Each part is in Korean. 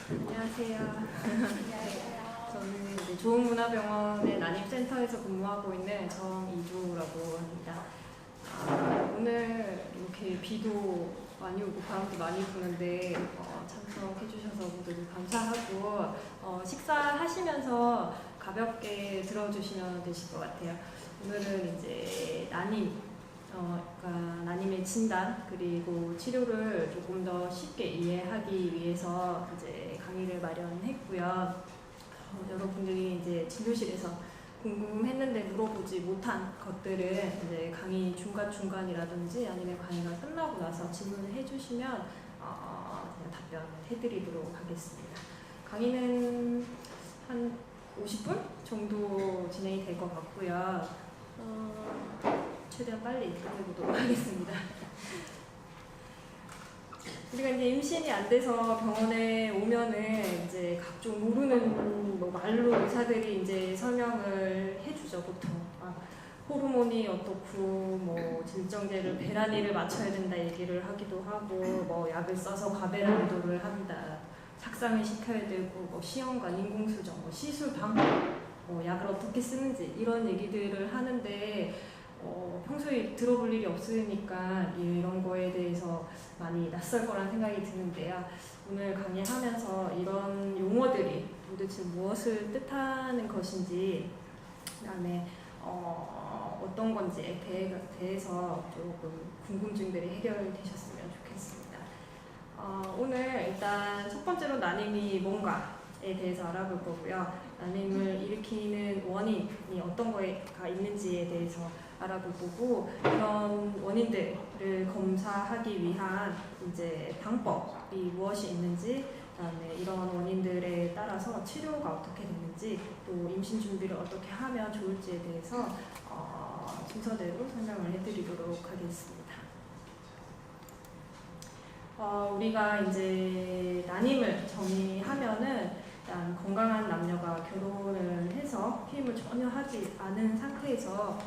안녕하세요. 저는 이제 좋은문화병원의 난임센터에서 근무하고 있는 정이주라고 합니다. 오늘 이렇게 비도 많이 오고 바람도 많이 부는데 참석해 주셔서 모두 감사하고 식사하시면서 가볍게 들어주시면 되실 것 같아요. 오늘은 이제 그러니까 난임의 진단 그리고 치료를 조금 더 쉽게 이해하기 위해서 이제 강의를 마련했고요. 여러분들이 이제 진료실에서 궁금했는데 물어보지 못한 것들을 이제 강의 중간이라든지 아니면 강의가 끝나고 나서 질문을 해주시면 그냥 답변해드리도록 하겠습니다. 강의는 한 50분 정도 진행이 될 것 같고요. 최대한 빨리 끝내보도록 하겠습니다. 우리가 이제 임신이 안 돼서 병원에 오면은 이제 각종 모르는 말로 의사들이 이제 설명을 해주죠, 보통. 호르몬이 어떻고, 질정제를 배란위를 맞춰야 된다 얘기를 하기도 하고, 약을 써서 과배란도를 합니다. 착상을 시켜야 되고, 시험관, 인공수정, 시술 방법, 약을 어떻게 쓰는지 이런 얘기들을 하는데. 평소에 들어볼 일이 없으니까 이런 거에 대해서 많이 낯설 거란 생각이 드는데요. 오늘 강의하면서 이런 용어들이 도대체 무엇을 뜻하는 것인지, 그다음에 어떤 건지에 대해서 조금 궁금증들이 해결되셨으면 좋겠습니다. 오늘 일단 첫 번째로 난임이 뭔가에 대해서 알아볼 거고요. 난임을 일으키는 원인이 어떤 거가 있는지에 대해서 알아볼 거고, 이런 원인들을 검사하기 위한 이제 방법이 무엇이 있는지, 그다음에 이런 원인들에 따라서 치료가 어떻게 되는지, 또 임신 준비를 어떻게 하면 좋을지에 대해서 순서대로 설명을 해드리도록 하겠습니다. 우리가 이제 난임을 정의하면은 일단 건강한 남녀가 결혼을 해서 피임을 전혀 하지 않은 상태에서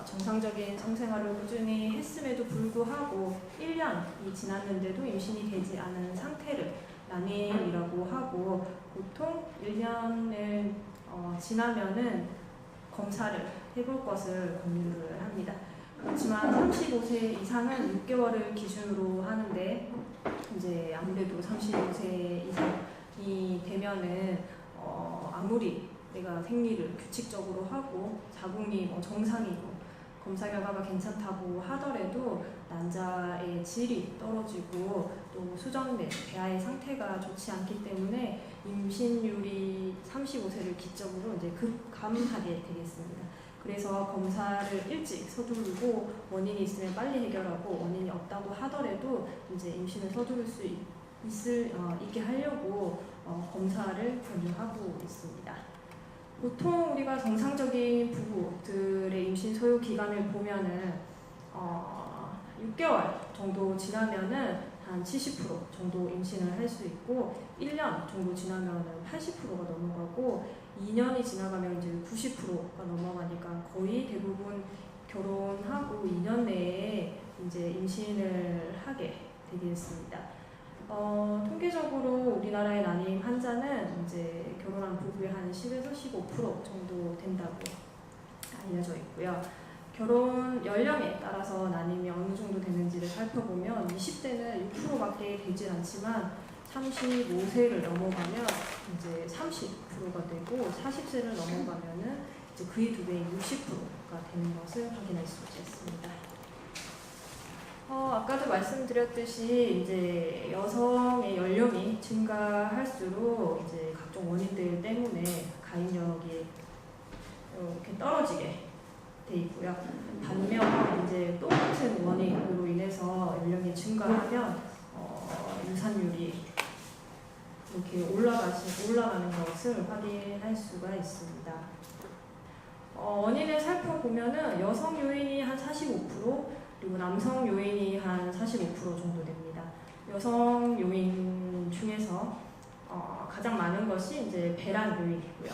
정상적인 성생활을 꾸준히 했음에도 불구하고 1년이 지났는데도 임신이 되지 않은 상태를 난임이라고 하고, 보통 1년을 지나면은 검사를 해볼 것을 권유를 합니다. 그렇지만 35세 이상은 6개월을 기준으로 하는데, 이제 아무래도 35세 이상이 되면은 아무리 내가 생리를 규칙적으로 하고 자궁이 정상이고 검사 결과가 괜찮다고 하더라도 난자의 질이 떨어지고 또 수정된 배아의 상태가 좋지 않기 때문에 임신율이 35세를 기점으로 이제 급감하게 되겠습니다. 그래서 검사를 일찍 서두르고 원인이 있으면 빨리 해결하고, 원인이 없다고 하더라도 이제 임신을 서두를 수 있게 하려고 검사를 권유하고 있습니다. 보통 우리가 정상적인 부부들의 임신 소요 기간을 보면은 6개월 정도 지나면은 한 70% 정도 임신을 할 수 있고, 1년 정도 지나면은 80%가 넘어가고, 2년이 지나가면 이제 90%가 넘어가니까 거의 대부분 결혼하고 2년 내에 이제 임신을 하게 되겠습니다. 통계적으로 우리나라의 난임 환자는 이제 결혼한 부부의 한 10에서 15% 정도 된다고 알려져 있고요. 결혼 연령에 따라서 난임이 어느 정도 되는지를 살펴보면 20대는 6%밖에 되질 않지만 35세를 넘어가면 이제 30%가 되고, 40세를 넘어가면은 이제 그의 두 배인 60%가 되는 것을 확인할 수 있습니다. 아까도 말씀드렸듯이 이제 여성의 연령이 증가할수록 이제 각종 원인들 때문에 가임력이 이렇게 떨어지게 돼 있고요. 반면 이제 똑같은 원인으로 인해서 연령이 증가하면 유산율이 이렇게 올라가는 것을 확인할 수가 있습니다. 원인을 살펴보면은 여성 요인이 한 45%, 그리고 남성 요인이 한 45% 정도 됩니다. 여성 요인 중에서 가장 많은 것이 이제 배란 요인이고요.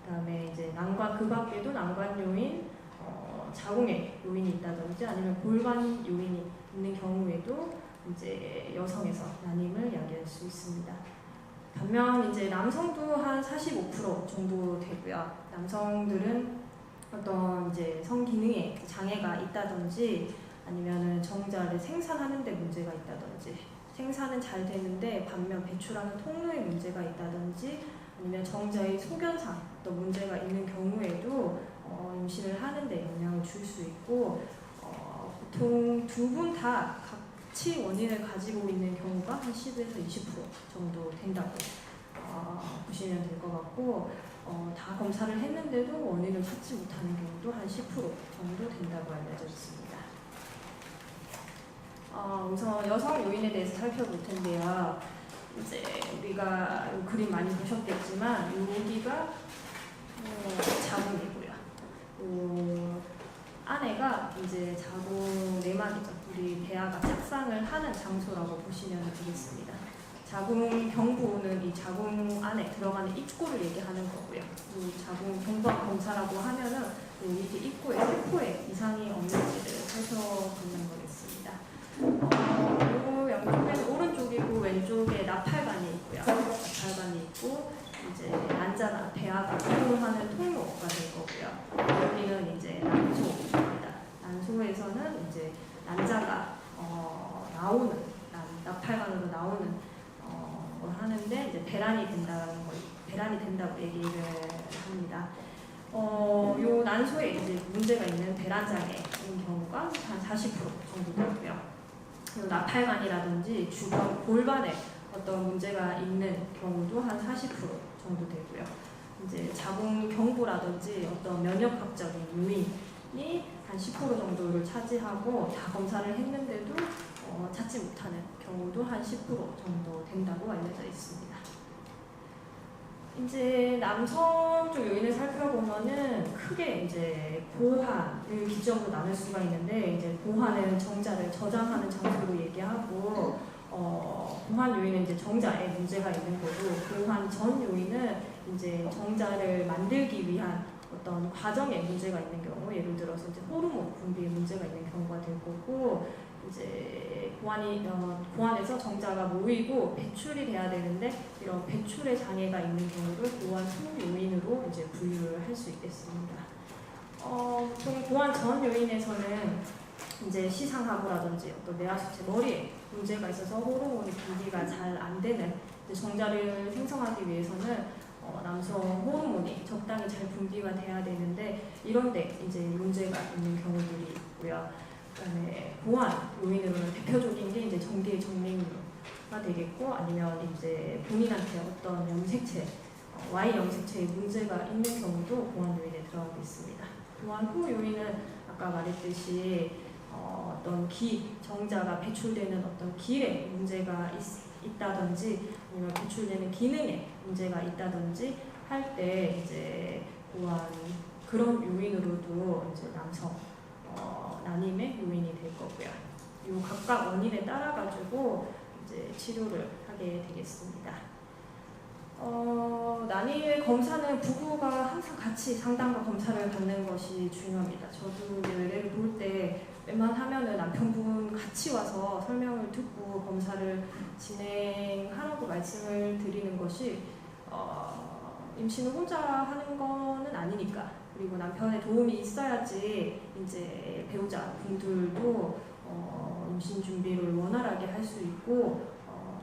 그다음에 이제 난관, 그 밖에도 난관 요인, 자궁의 요인이 있다든지 아니면 골반 요인이 있는 경우에도 이제 여성에서 난임을 야기할 수 있습니다. 반면 이제 남성도 한 45% 정도 되고요. 남성들은 어떤 이제 성기능에 장애가 있다든지 아니면은 정자를 생산하는 데 문제가 있다든지 생산은 잘 되는데 반면 배출하는 통로에 문제가 있다든지 아니면 정자의 소견상 어떤 문제가 있는 경우에도 임신을 하는 데 영향을 줄 수 있고 보통 두 분 다 같이 원인을 가지고 있는 경우가 한 10에서 20% 정도 된다고 보시면 될 것 같고 다 검사를 했는데도 원인을 찾지 못하는 경우도 한 10% 정도 된다고 알려져 있습니다. 우선 여성 요인에 대해서 살펴볼 텐데요. 이제 우리가 그림 많이 보셨겠지만 여기가 자궁이고요. 안에가 이제 자궁 내막이죠. 우리 배아가 짝상을 하는 장소라고 보시면 되겠습니다. 자궁 경부는 이 자궁 안에 들어가는 입구를 얘기하는 거고요. 이 자궁 경부암 검사라고 하면은 밑에 입구에 세포에 이상이 없는지를 살펴보는 거겠습니다. 이 양쪽에는 오른쪽이고 왼쪽에 나팔관이 있고요. 나팔관이 있고 이제 난자나 배아가 이동하는 통로가 될 거고요. 여기는 이제 난소입니다. 난소에서는 이제 난자가 나오는 나팔관으로 나오는 걸 하는데 이제 배란이 된다고 얘기를 합니다. 요 난소에 이제 문제가 있는 배란 장애인 경우가 한 40% 정도 되고요. 요 나팔관이라든지 주변 골반에 어떤 문제가 있는 경우도 한 40% 정도 되고요. 이제 자궁 경부라든지 어떤 면역학적인 요인이 한 10% 정도를 차지하고 다 검사를 했는데도 찾지 못하는 경우도 한 10% 정도 된다고 알려져 있습니다. 이제 남성 쪽 요인을 살펴보면은 크게 이제 고환을 기점으로 나눌 수가 있는데 이제 고환은 정자를 저장하는 장소로 얘기하고 고환 요인은 이제 정자에 문제가 있는 거고 고환 전 요인은 이제 정자를 만들기 위한 어떤 과정에 문제가 있는 경우 예를 들어서 이제 호르몬 분비에 문제가 있는 경우가 될 거고 이제 고환에서 정자가 모이고 배출이 돼야 되는데 이런 배출에 장애가 있는 경우를 고환 소요인으로 이제 분류를 할 수 있겠습니다. 보통 고환 전 요인에서는 이제 시상하부라든지 어떤 내하수체 머리에 문제가 있어서 호르몬이 분비가 잘 안 되는 정자를 생성하기 위해서는 남성 호르몬이 적당히 잘 분비가 돼야 되는데 이런데 이제 문제가 있는 경우들이 있고요. 그다음에 고환 요인으로는 대표적인 게 이제 정기의 정맥류가 되겠고 아니면 이제 본인한테 어떤 염색체, Y 염색체에 문제가 있는 경우도 고환 요인에 들어가겠습니다. 고환 후 요인은 아까 말했듯이 어떤 정자가 배출되는 어떤 길에 문제가 있다든지 아니면 배출되는 기능에 문제가 있다든지 할 때 이제 고환 그런 요인으로도 이제 남성 난임의 요인이 될 거고요. 요 각각 원인에 따라 가지고 이제 치료를 하게 되겠습니다. 난임의 검사는 부부가 항상 같이 상담과 검사를 받는 것이 중요합니다. 저도 의뢰를 볼 때 웬만하면은 남편분 같이 와서 설명을 듣고 검사를 진행하라고 말씀을 드리는 것이 임신을 혼자 하는 거는 아니니까 그리고 남편의 도움이 있어야지 이제 배우자 분들도 임신 준비를 원활하게 할 수 있고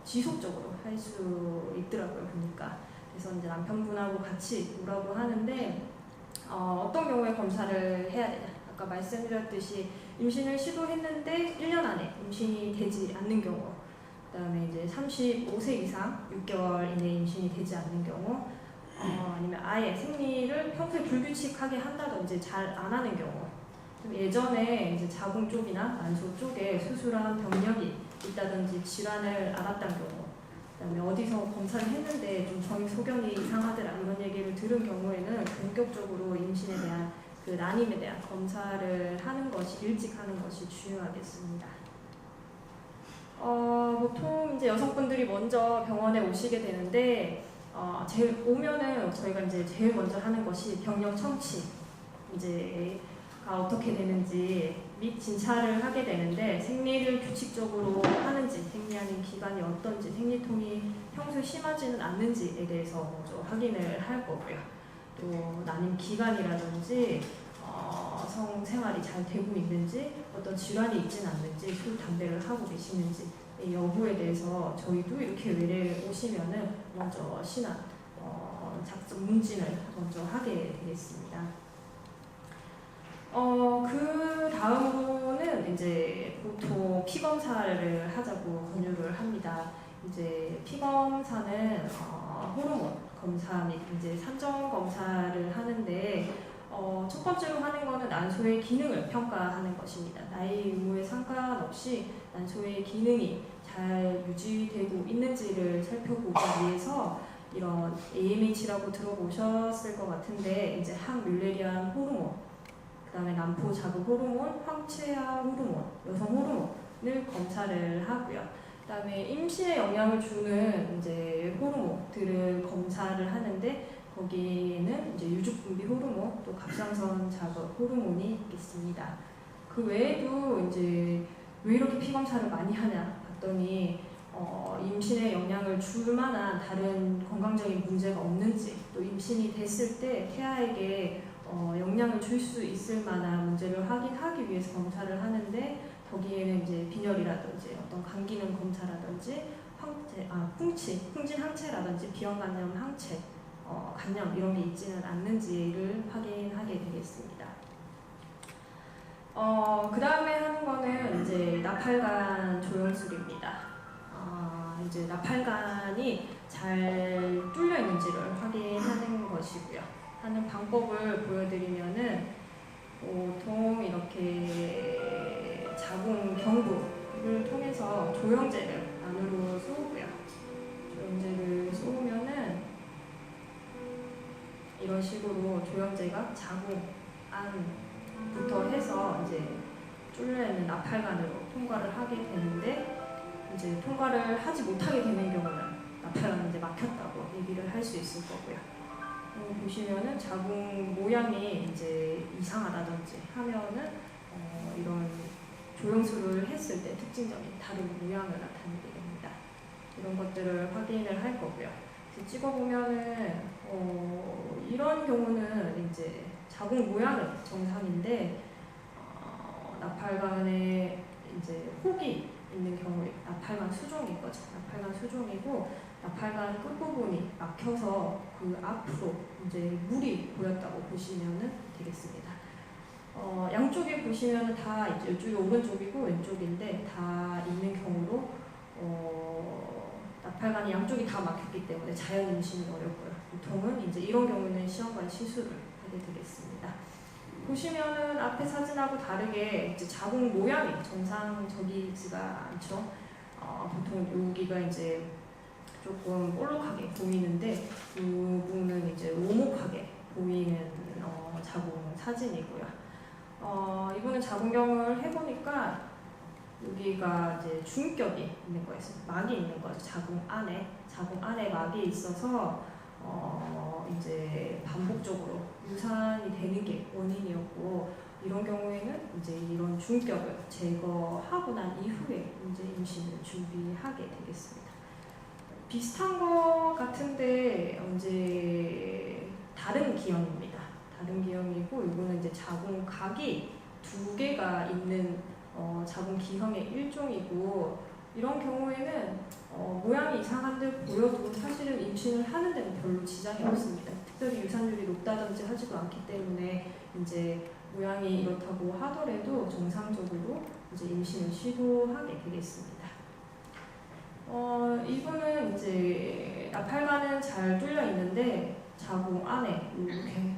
지속적으로 할 수 있더라고요. 보니까 그래서 이제 남편분하고 같이 오라고 하는데 어떤 경우에 검사를 해야 되냐 아까 말씀드렸듯이 임신을 시도했는데 1년 안에 임신이 되지 않는 경우 그다음에 이제 35세 이상 6개월 이내 임신이 되지 않는 경우 아니면 아예 생리를 평소에 불규칙하게 한다든지 잘 안 하는 경우 예전에 이제 자궁 쪽이나 난소 쪽에 수술한 병력이 있다든지 질환을 알았던 경우 그다음에 어디서 검사를 했는데 좀 정의 소견이 이상하더라 이런 얘기를 들은 경우에는 본격적으로 임신에 대한 그 난임에 대한 검사를 하는 것이 일찍 하는 것이 중요하겠습니다. 보통 이제 여성분들이 먼저 병원에 오시게 되는데 오면은 저희가 이제 제일 먼저 하는 것이 병력 청취 이제 어떻게 되는지 및 진찰을 하게 되는데 생리를 규칙적으로 하는지, 생리하는 기간이 어떤지, 생리통이 평소에 심하지는 않는지에 대해서 먼저 확인을 할 거고요. 또 난임 기간이라든지 성생활이 잘 되고 있는지, 어떤 질환이 있지는 않는지, 술, 담배를 하고 계시는지 이 여부에 대해서 저희도 이렇게 외래 오시면은 먼저 신안 작성 문진을 먼저 하게 되겠습니다. 그 다음으로는 이제 보통 피 검사를 하자고 권유를 합니다. 이제 피 검사는 호르몬 검사 및 이제 산정 검사를 하는데 첫 번째로 하는 거는 난소의 기능을 평가하는 것입니다. 나이 유무에 상관없이 난소의 기능이 잘 유지되고 있는지를 살펴보기 위해서 이런 AMH라고 들어보셨을 것 같은데 이제 항뮬레리안 호르몬, 그다음에 난포 자극 호르몬, 황체화 호르몬, 여성 호르몬을 검사를 하고요. 그다음에 임신에 영향을 주는 이제 호르몬들을 검사를 하는데 거기에는 이제 유축분비 호르몬, 또 갑상선 자극 호르몬이 있겠습니다. 그 외에도 이제 왜 이렇게 피 검사를 많이 하냐 봤더니 임신에 영향을 줄 만한 다른 건강적인 문제가 없는지, 또 임신이 됐을 때 태아에게 영향을 줄 수 있을 만한 문제를 확인하기 위해서 검사를 하는데 거기에는 이제 빈혈이라든지 어떤 간 기능 검사라든지 풍진 항체라든지 비형 간염 항체, 간염 이런 게 있지는 않는지를 확인하게 되겠습니다. 그 다음에 하는 거는 이제 나팔관 조영술입니다. 이제 나팔관이 잘 뚫려 있는지를 확인하는 것이고요. 하는 방법을 보여드리면은 보통 이렇게 자궁 경부를 통해서 조영제를 안으로 쏘고요. 조영제를 쏘면은 이런 식으로 조영제가 자궁 안부터 해서 이제 뚫려 있는 나팔관으로 통과를 하게 되는데 이제 통과를 하지 못하게 되는 경우는 나팔관이 이제 막혔다고 얘기를 할 수 있을 거고요. 보시면은 자궁 모양이 이제 이상하다든지 하면은 이런 조영술을 했을 때 특징적인 다른 모양을 나타내게 됩니다. 이런 것들을 확인을 할 거고요. 찍어보면은 이런 경우는 이제 자궁 모양은 정상인데 나팔관에 이제 혹이 있는 경우에 나팔관 수종인 거죠. 나팔관 수종이고 나팔관 끝부분이 막혀서 그 앞으로 이제 물이 보였다고 보시면 되겠습니다. 양쪽에 보시면 다 이제 이쪽이 오른쪽이고 왼쪽인데 다 있는 경우로 나팔관이 양쪽이 다 막혔기 때문에 자연 임신이 어렵고요. 보통은 이제 이런 경우는 시험관 시술을 하게 되겠습니다. 보시면은 앞에 사진하고 다르게 이제 자궁 모양이 정상적이지가 않죠. 보통 여기가 이제 조금 볼록하게 보이는데 이 부분은 이제 오목하게 보이는 자궁 사진이고요. 이분은 자궁경을 해보니까 여기가 이제 중격이 있는 거예요. 막이 있는 거죠. 자궁 안에 막이 있어서 이제 반복적으로 유산이 되는 게 원인이었고 이런 경우에는 이제 이런 중격을 제거하고 난 이후에 이제 임신을 준비하게 되겠습니다. 비슷한 것 같은데 이제 다른 기형입니다. 다른 기형이고 이거는 이제 자궁각이 2개가 있는 자궁 기형의 일종이고 이런 경우에는 모양이 이상한 데 보여도 사실은 임신을 하는 데는 별로 지장이 없습니다. 특별히 유산율이 높다든지 하지도 않기 때문에 이제 모양이 이렇다고 하더라도 정상적으로 이제 임신을 시도하게 되겠습니다. 이분은 이제 나팔관은 잘 뚫려 있는데 자궁 안에 이렇게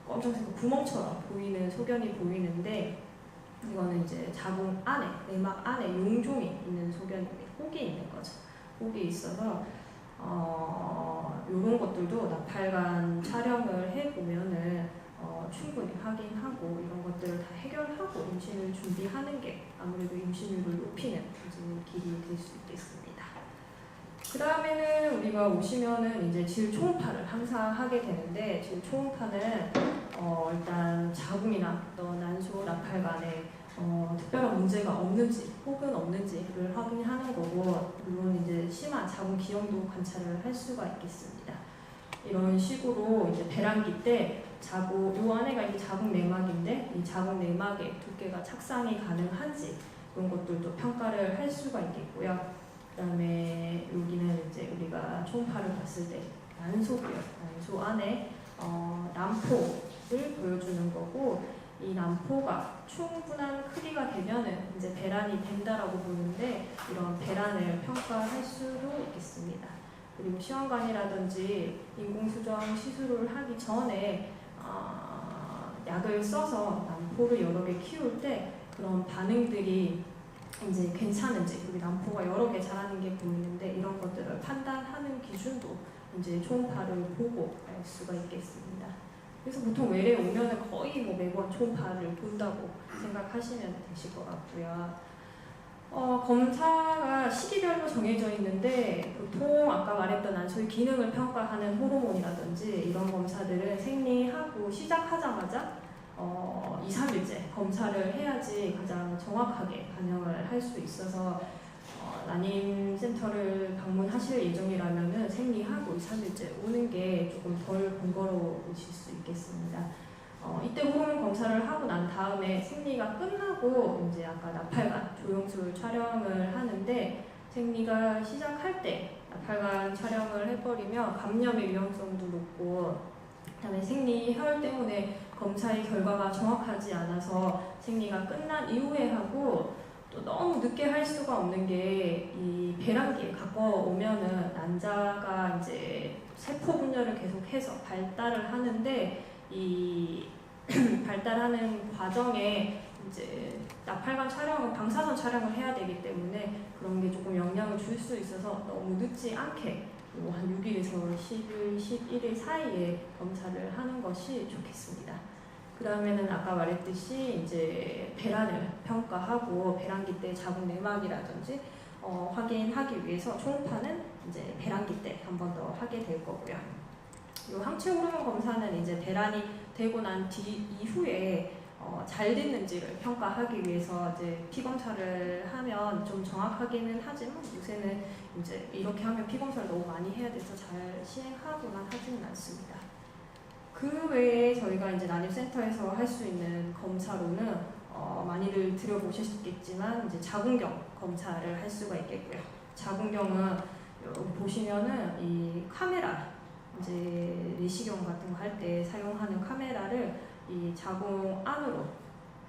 검정색 구멍처럼 보이는 소견이 보이는데 이거는 이제 자궁 안에 내막 안에 용종이 있는 소견입니다. 혹이 있는 거죠. 혹이 있어서 이런 것들도 나팔관 촬영을 해보면은 충분히 확인하고 이런 것들을 다 해결하고 임신을 준비하는 게 아무래도 임신율을 높이는 길이 될 수 있겠습니다. 그 다음에는 우리가 오시면은 이제 질 초음파를 항상 하게 되는데, 질 초음파는 일단 자궁이나 또 난소, 나팔관에 특별한 문제가 없는지 혹은 없는지를 확인하는 거고, 물론 이제 심한 자궁 기형도 관찰을 할 수가 있겠습니다. 이런 식으로 이제 배란기 때 요 안에가 이제 자궁 내막인데, 이 자궁 내막의 두께가 착상이 가능한지 그런 것들도 평가를 할 수가 있겠고요. 그다음에 여기는 이제 우리가 초음파를 봤을 때 난소고요. 난소 안에 난포를 보여주는 거고, 이 난포가 충분한 크기가 되면은 이제 배란이 된다라고 보는데, 이런 배란을 평가할 수도 있겠습니다. 그리고 시험관이라든지 인공수정 시술을 하기 전에 약을 써서 난포를 여러 개 키울 때 그런 반응들이 이제 괜찮은지, 그리고 난포가 여러 개 자라는 게 보이는데, 이런 것들을 판단하는 기준도 이제 초음파를 보고 알 수가 있겠습니다. 그래서 보통 외래 오면은 거의 뭐 매번 초음파를 본다고 생각하시면 되실 것 같고요. 검사가 시기별로 정해져 있는데, 보통 아까 말했던 난소의 기능을 평가하는 호르몬이라든지 이런 검사들은 생리하고 시작하자마자 2, 3일째 검사를 해야지 가장 정확하게 반영을 할 수 있어서, 난임센터를 방문하실 예정이라면 생리하고 2, 3일째 오는 게 조금 덜 번거로우실 수 있겠습니다. 이때 호르몬 검사를 하고 난 다음에 생리가 끝나고 이제 아까 나팔관 조영술 촬영을 하는데, 생리가 시작할 때 나팔관 촬영을 해버리면 감염의 위험성도 높고, 그다음에 생리 혈 때문에 검사의 결과가 정확하지 않아서 생리가 끝난 이후에 하고, 또 너무 늦게 할 수가 없는 게 이 배란기에 가까워오면은 난자가 이제 세포 분열을 계속해서 발달을 하는데, 이 발달하는 과정에 이제 나팔관 촬영은 방사선 촬영을 해야 되기 때문에 그런 게 조금 영향을 줄 수 있어서 너무 늦지 않게 한 6일에서 10일, 11일 사이에 검사를 하는 것이 좋겠습니다. 그 다음에는 아까 말했듯이 이제 배란을 평가하고 배란기 때 자궁 내막이라든지 확인하기 위해서 초음파는 이제 배란기 때 한 번 더 하게 될 거고요. 이 항체 호르몬 검사는 이제 배란이 되고 난 이후에 잘 됐는지를 평가하기 위해서 이제 피 검사를 하면 좀 정확하기는 하지만, 요새는 이제 이렇게 하면 피 검사를 너무 많이 해야 돼서 잘 시행하고는 하지는 않습니다. 그 외에 저희가 이제 난임센터에서 할 수 있는 검사로는 많이들 들여보셨겠지만 이제 자궁경 검사를 할 수가 있겠고요. 자궁경은 여러분 보시면은 이 카메라, 이제 내시경 같은 거 할 때 사용하는 카메라를 이 자궁 안으로,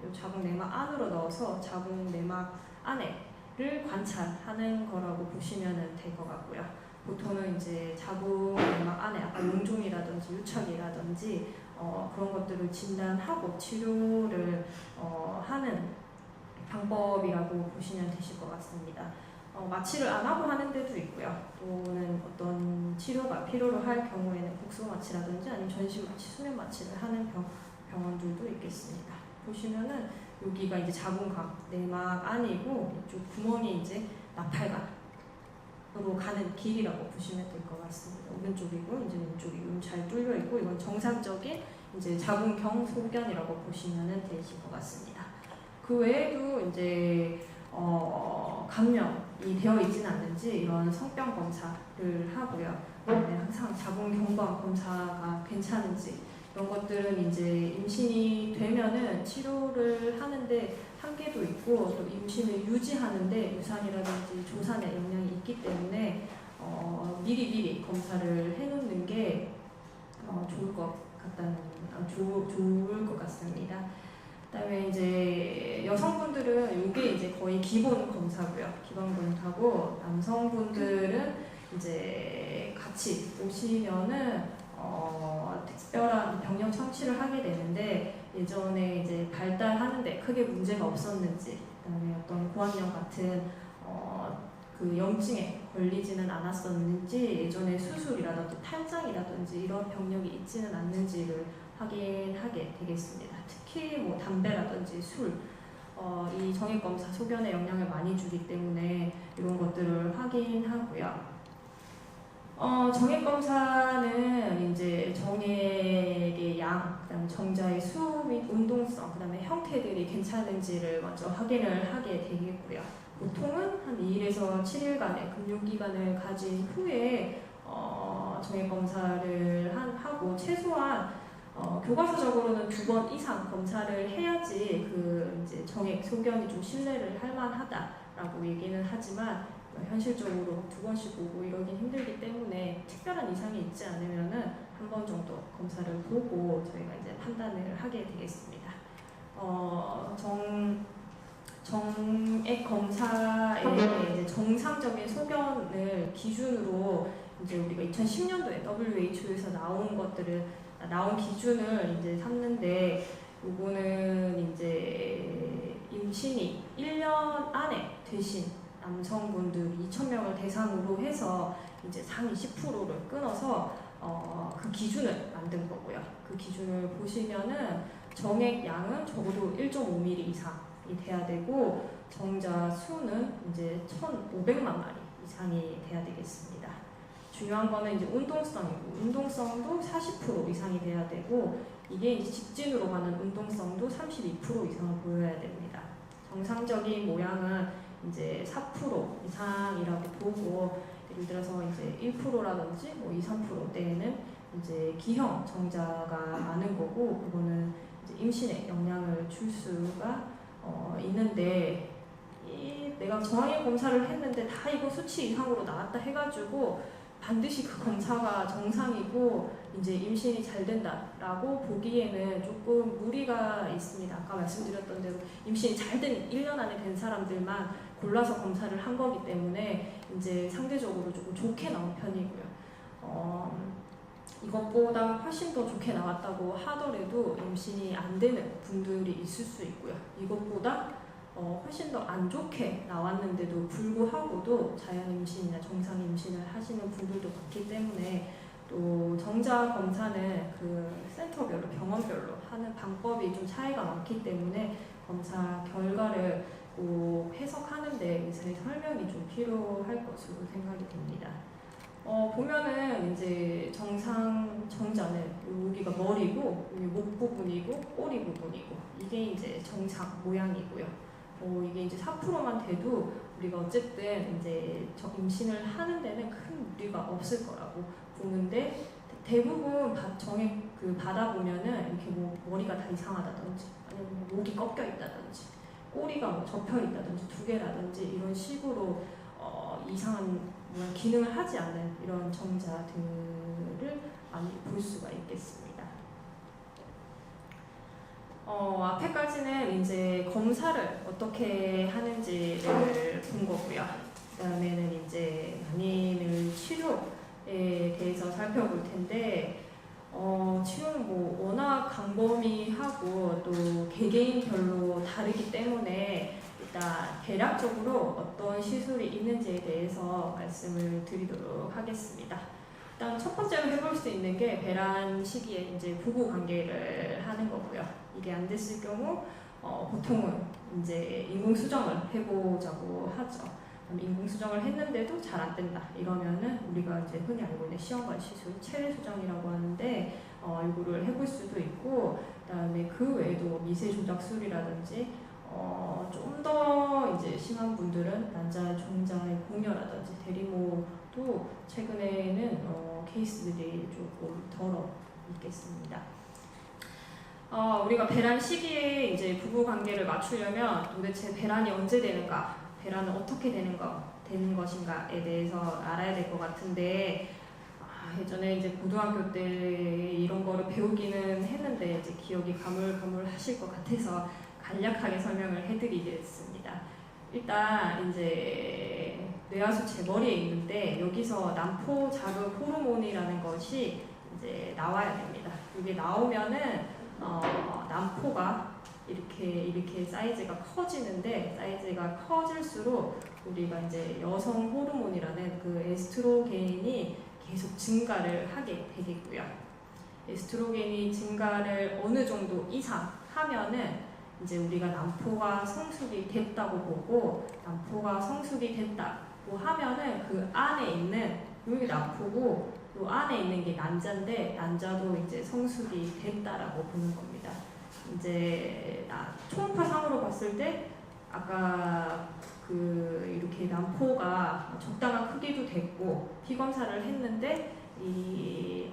이 자궁 내막 안으로 넣어서 자궁 내막 안에를 관찰하는 거라고 보시면 될 것 같고요. 보통은 이제 자궁 내막 안에 아까 용종이라든지 유착이라든지 그런 것들을 진단하고 치료를 하는 방법이라고 보시면 되실 것 같습니다. 마취를 안 하고 하는 데도 있고요. 또는 어떤 치료가 필요로 할 경우에는 국소 마취라든지 아니면 전신 마취, 수면 마취를 하는 병원들도 있겠습니다. 보시면은 여기가 이제 자궁각 내막 안이고, 이쪽 구멍이 이제 나팔관으로 가는 길이라고 보시면 될 것 같습니다. 오른쪽이고 이제 왼쪽이 잘 뚫려 있고, 이건 정상적인 이제 자궁경 소견이라고 보시면 되실 것 같습니다. 그 외에도 이제 감염이 되어 있지는 않는지 이런 성병 검사를 하고요. 항상 자궁 경부암 검사가 괜찮은지 이런 것들은 이제 임신이 되면은 치료를 하는데 한계도 있고, 또 임신을 유지하는데 유산이라든지 조산에 영향이 있기 때문에 미리 검사를 해놓는 게 좋을 것 같습니다. 그다음에 이제 여성분들은 이게 이제 거의 기본 검사고요. 기본 검사고, 남성분들은 이제 같이 오시면은 특별한 병력 처치를 하게 되는데, 예전에 이제 발달하는데 크게 문제가 없었는지, 그다음에 어떤 고환염 같은 그 염증에 걸리지는 않았었는지, 예전에 수술이라든지 탈장이라든지 이런 병력이 있지는 않는지를 확인하게 되겠습니다. 특히 뭐 담배라든지 술, 이 정액검사 소견에 영향을 많이 주기 때문에 이런 것들을 확인하고요. 정액 검사는 이제 정액의 양, 그다음 정자의 수 및 운동성, 그다음에 형태들이 괜찮은지를 먼저 확인을 하게 되겠고요. 보통은 한 2일에서 7일간의 금융기간을 가진 후에 정액 검사를 하고 최소한 교과서적으로는 2번 이상 검사를 해야지 그 이제 정액 소견이 좀 신뢰를 할 만하다라고 얘기는 하지만 현실적으로 2번씩 보고 이러긴 힘들기 때문에 특별한 이상이 있지 않으면은 한 번 정도 검사를 보고 저희가 이제 판단을 하게 되겠습니다. 정액 검사의 이제 정상적인 소견을 기준으로 이제 우리가 2010년도에 WHO에서 나온 기준을 이제 삼는데 요거는 이제 임신이 1년 안에 되신 남성분들 2,000명을 대상으로 해서 이제 상위 10%를 끊어서 그 기준을 만든 거고요. 그 기준을 보시면은 정액 양은 적어도 1.5mm 이상이 돼야 되고 정자 수는 이제 1,500만 마리 이상이 돼야 되겠습니다. 중요한 거는 이제 운동성이고 운동성도 40% 이상이 돼야 되고 이게 이제 직진으로 가는 운동성도 32% 이상을 보여야 됩니다. 정상적인 모양은 이제 4% 이상이라고 보고 예를 들어서 이제 1%라든지 뭐 2, 3%대에는 이제 기형 정자가 많은 거고 그거는 이제 임신에 영향을 줄 수가 있는데 내가 정액 검사를 했는데 다 이거 수치 이상으로 나왔다 해가지고 반드시 그 검사가 정상이고 이제 임신이 잘 된다라고 보기에는 조금 무리가 있습니다. 아까 말씀드렸던 대로 임신이 잘 된 1년 안에 된 사람들만 골라서 검사를 한 거기 때문에 이제 상대적으로 조금 좋게 나온 편이고요. 이것보다 훨씬 더 좋게 나왔다고 하더라도 임신이 안 되는 분들이 있을 수 있고요. 이것보다 훨씬 더 안 좋게 나왔는데도 불구하고도 자연 임신이나 정상 임신을 하시는 분들도 많기 때문에 또 정자 검사는 그 센터별로 병원별로 하는 방법이 좀 차이가 많기 때문에 검사 결과를 꼭 해석하는데 의사의 설명이 좀 필요할 것으로 생각이 됩니다. 보면은 이제 정상 정자는 여기가 머리고 여기 목 부분이고 꼬리 부분이고 이게 이제 정상 모양이고요. 이게 이제 4%만 돼도 우리가 어쨌든 이제 임신을 하는 데는 큰 무리가 없을 거라고 보는데 대부분 정액 받아보면은 이렇게 뭐 머리가 다 이상하다든지 아니면 뭐 목이 꺾여 있다든지 꼬리가 뭐 접혀 있다든지 2개라든지 이런 식으로 이상한 기능을 하지 않는 이런 정자들을 많이 볼 수가 있겠습니다. 앞에까지는 이제 검사를 어떻게 하는지를 본 거고요. 그 다음에는 이제 난임을 치료에 대해서 살펴볼 텐데, 치료는 뭐 워낙 광범위하고 또 개개인별로 다르기 때문에 일단 대략적으로 어떤 시술이 있는지에 대해서 말씀을 드리도록 하겠습니다. 일단 첫 번째로 해볼 수 있는 게 배란 시기에 이제 부부 관계를 하는 거고요. 이게 안 됐을 경우 보통은 이제 인공 수정을 해보자고 하죠. 인공 수정을 했는데도 잘 안 된다 이러면은 우리가 이제 흔히 알고 있는 시험관 시술 체외 수정이라고 하는데 이거를 해볼 수도 있고 그다음에 그 외에도 미세 조작술이라든지 좀 더 이제 심한 분들은 난자 종자의 공여라든지 대리모도 최근에는 케이스들이 조금 덜어 있겠습니다. 우리가 배란 시기에 이제 부부 관계를 맞추려면 도대체 배란이 언제 되는가, 배란은 어떻게 되는 것인가에 대해서 알아야 될 것 같은데 예전에 이제 고등학교 때 이런 거를 배우기는 했는데 이제 기억이 가물가물하실 것 같아서 간략하게 설명을 해드리겠습니다. 일단 이제 뇌하수체 머리에 있는데 여기서 난포 자극 호르몬이라는 것이 이제 나와야 됩니다. 이게 나오면은 난포가 이렇게 사이즈가 커지는데 사이즈가 커질수록 우리가 이제 여성 호르몬이라는 그 에스트로겐이 계속 증가를 하게 되겠고요. 에스트로겐이 증가를 어느 정도 이상 하면은 이제 우리가 난포가 성숙이 됐다고 보고 난포가 성숙이 됐다고 하면은 그 안에 있는 여기 나포고 요 안에 있는 게 난자인데 난자도 이제 성숙이 됐다라고 보는 겁니다. 이제 초음파상으로 봤을 때 아까 이렇게 난포가 적당한 크기도 됐고 피 검사를 했는데 이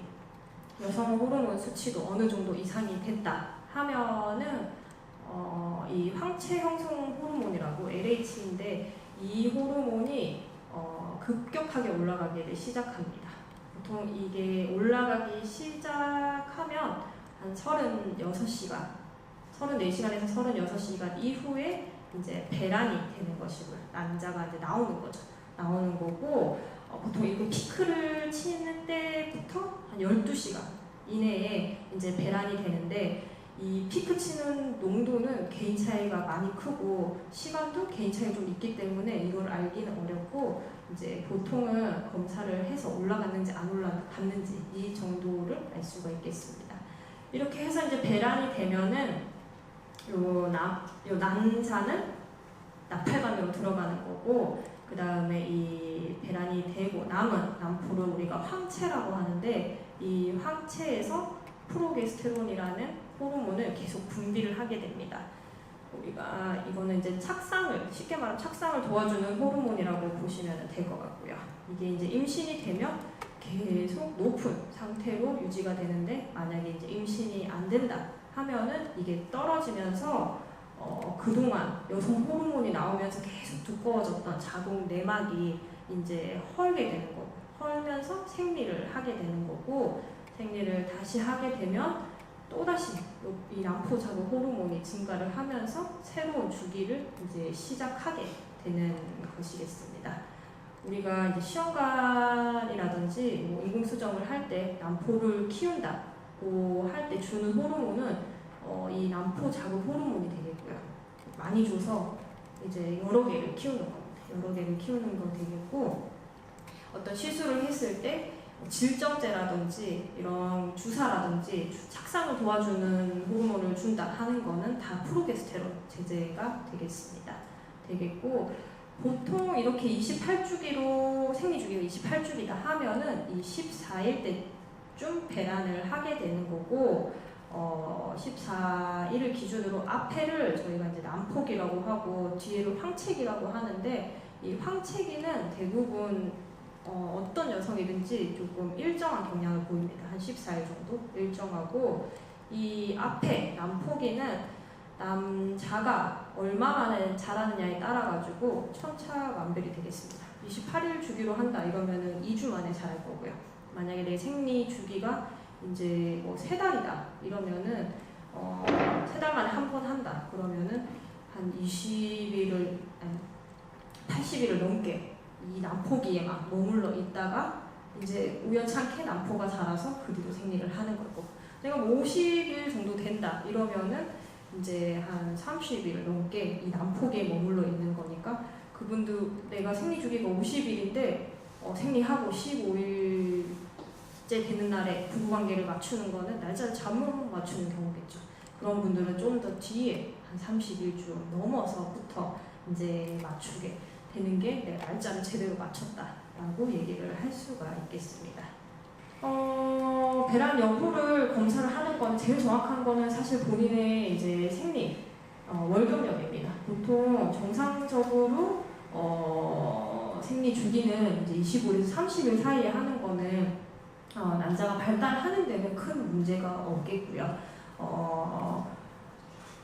여성 호르몬 수치도 어느 정도 이상이 됐다 하면은 이 황체 형성 호르몬이라고 LH인데 이 호르몬이 급격하게 올라가기를 시작합니다. 보통 이게 올라가기 시작하면 한 36시간, 34시간에서 36시간 이후에 이제 배란이 되는 것이고요. 난자가 이제 나오는 거죠. 나오는 거고 보통 이거 피크를 치는 때부터 한 12시간 이내에 이제 배란이 되는데 이 피크 치는 농도는 개인 차이가 많이 크고 시간도 개인 차이가 좀 있기 때문에 이걸 알기는 어렵고 이제 보통은 검사를 해서 올라갔는지 안 올라갔는지 이 정도를 알 수가 있겠습니다. 이렇게 해서 이제 배란이 되면은 요 난자는 나팔관으로 들어가는 거고 그 다음에 이 배란이 되고 남은 난포를 우리가 황체라고 하는데 이 황체에서 프로게스테론이라는 호르몬을 계속 분비를 하게 됩니다. 우리가 이거는 이제 쉽게 말하면 착상을 도와주는 호르몬이라고 보시면 될 것 같고요. 이게 이제 임신이 되면 계속 높은 상태로 유지가 되는데 만약에 이제 임신이 안 된다 하면은 이게 떨어지면서 그동안 여성 호르몬이 나오면서 계속 두꺼워졌던 자궁 내막이 이제 헐게 되는 거고 헐면서 생리를 하게 되는 거고 생리를 다시 하게 되면 또다시 이 난포 자극 호르몬이 증가를 하면서 새로운 주기를 이제 시작하게 되는 것이겠습니다. 우리가 이제 시험관이라든지 뭐 인공수정을 할 때 난포를 키운다고 할 때 주는 호르몬은 이 난포 자극 호르몬이 되겠고요. 많이 줘서 이제 여러 개를 키우는 겁니다. 여러 개를 키우는 거 되겠고 어떤 시술을 했을 때 질정제라든지 이런 주사라든지 착상을 도와주는 호르몬을 준다 하는 거는 다 프로게스테론 제제가 되겠고 보통 이렇게 28주기로 생리주기가 28주기다 하면은 이 14일 때쯤 배란을 하게 되는 거고 14일을 기준으로 앞에를 저희가 이제 난폭이라고 하고 뒤에를 황체기라고 하는데 이 황체기는 대부분 어떤 여성이든지 조금 일정한 경향을 보입니다. 한 14일 정도 일정하고 이 앞에 난폭이는 남자가 얼마만에 자라느냐에 따라 가지고 천차만별이 되겠습니다. 28일 주기로 한다 이러면은 2주 만에 자랄 거고요. 만약에 내 생리 주기가 이제 뭐 3달이다 이러면은 3달 만에 한 번 한다 그러면은 한 80일을 넘게 이 난포기에만 머물러 있다가 이제 우연찮게 난포가 자라서 그 뒤로 생리를 하는 거고 내가 뭐 50일 정도 된다 이러면은 이제 한 30일 넘게 이 난포기에 머물러 있는 거니까 그분도 내가 생리 주기가 50일인데 생리하고 15일째 되는 날에 부부관계를 맞추는 거는 날짜를 잘못 맞추는 경우겠죠. 그런 분들은 좀 더 뒤에 한 30일 좀 넘어서부터 이제 맞추게 되는 게 내 날짜를 제대로 맞췄다라고 얘기를 할 수가 있겠습니다. 배란 여부를 검사를 하는 건 제일 정확한 거는 사실 본인의 이제 생리 월경력입니다. 보통 정상적으로 생리 주기는 이제 25일에서 30일 사이에 하는 거는 난자가 발달하는 데는 큰 문제가 없겠고요.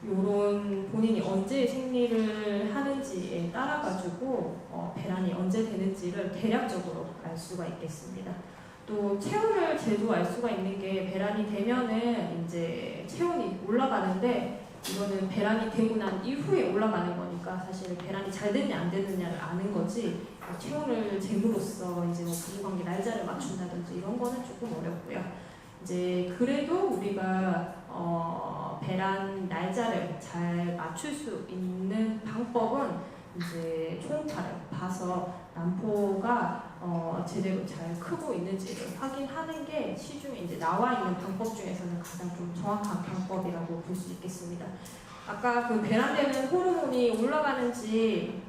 요런 본인이 언제 생리를 하는지에 따라 가지고 배란이 언제 되는지를 대략적으로 알 수가 있겠습니다. 또 체온을 재도 알 수가 있는 게 배란이 되면은 이제 체온이 올라가는데 이거는 배란이 되고 난 이후에 올라가는 거니까 사실 배란이 잘 됐냐 안 됐느냐를 아는 거지 체온을 잴으로써 이제 뭐 부부관계 날짜를 맞춘다든지 이런 거는 조금 어렵고요. 이제 그래도 우리가 배란 날짜를 잘 맞출 수 있는 방법은 이제 초음파를 봐서 난포가 제대로 잘 크고 있는지를 확인하는 게 시중에 이제 나와 있는 방법 중에서는 가장 좀 정확한 방법이라고 볼 수 있겠습니다. 아까 그 배란되는 호르몬이 올라가는지를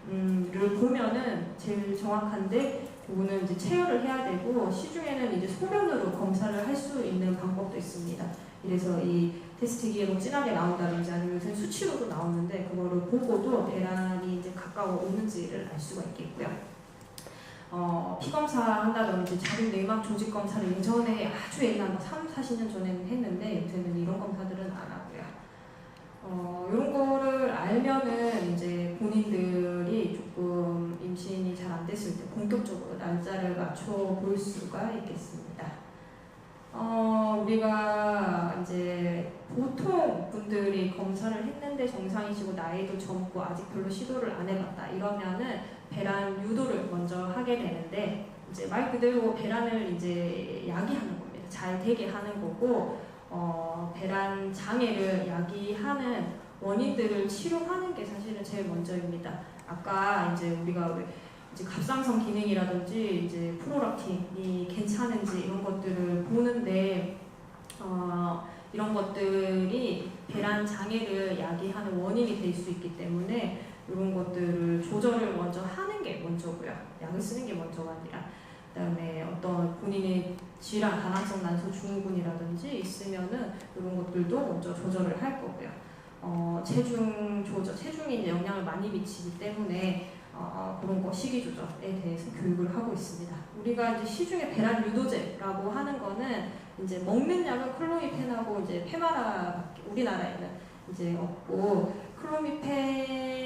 보면은 제일 정확한데 그거는 이제 체열을 해야 되고, 시중에는 이제 소변으로 검사를 할 수 있는 방법도 있습니다. 이래서 이 테스트기에 뭐 진하게 나온다든지 아니면 요새 수치로도 나오는데 그거를 보고도 배란이 이제 가까워 오는지를 알 수가 있겠고요. 피 검사한다든지 자궁 내막 조직 검사를 예전에 아주 옛날 3, 40년 전에는 했는데 요새는 이런 검사들은 안 하고요. 이런 거를 알면은 이제 본인들이 조금 임신이 잘 안 됐을 때 본격적으로 날짜를 맞춰 볼 수가 있겠습니다. 우리가 이제 보통 분들이 검사를 했는데 정상이시고 나이도 젊고 아직 별로 시도를 안 해봤다 이러면은 배란 유도를 먼저 하게 되는데, 이제 말 그대로 배란을 이제 야기하는 겁니다. 잘 되게 하는 거고, 배란 장애를 야기하는 원인들을 치료하는 게 사실은 제일 먼저입니다. 아까 이제 우리가 이제 갑상선 기능이라든지 이제 프롤락틴이 괜찮은지 이런 것들을 보는데, 이런 것들이 배란 장애를 야기하는 원인이 될 수 있기 때문에 이런 것들을 조절을 먼저 하는 게 먼저고요. 약을 쓰는 게 먼저가 아니라, 그다음에 어떤 본인의 질환, 다낭성 난소 증후군이라든지 있으면은 이런 것들도 먼저 조절을 할 거고요. 체중 조절, 체중이 이제 영향을 많이 미치기 때문에 그런 거 식이 조절에 대해서 교육을 하고 있습니다. 우리가 이제 시중에 배란 유도제라고 하는 거는 이제 먹는 약은 클로미펜하고 이제 페마라밖에 우리나라에는 이제 없고, 클로미펜은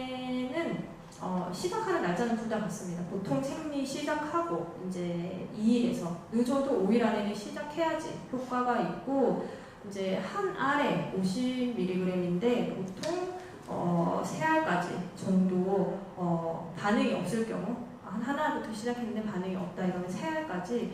시작하는 날짜는 둘 다 같습니다. 보통 생리 시작하고 이제 2일에서 늦어도 5일 안에는 시작해야지 효과가 있고, 이제 한 알에 50mg인데 보통 3알까지 정도 반응이 없을 경우, 하나부터 시작했는데 반응이 없다 이러면 3알까지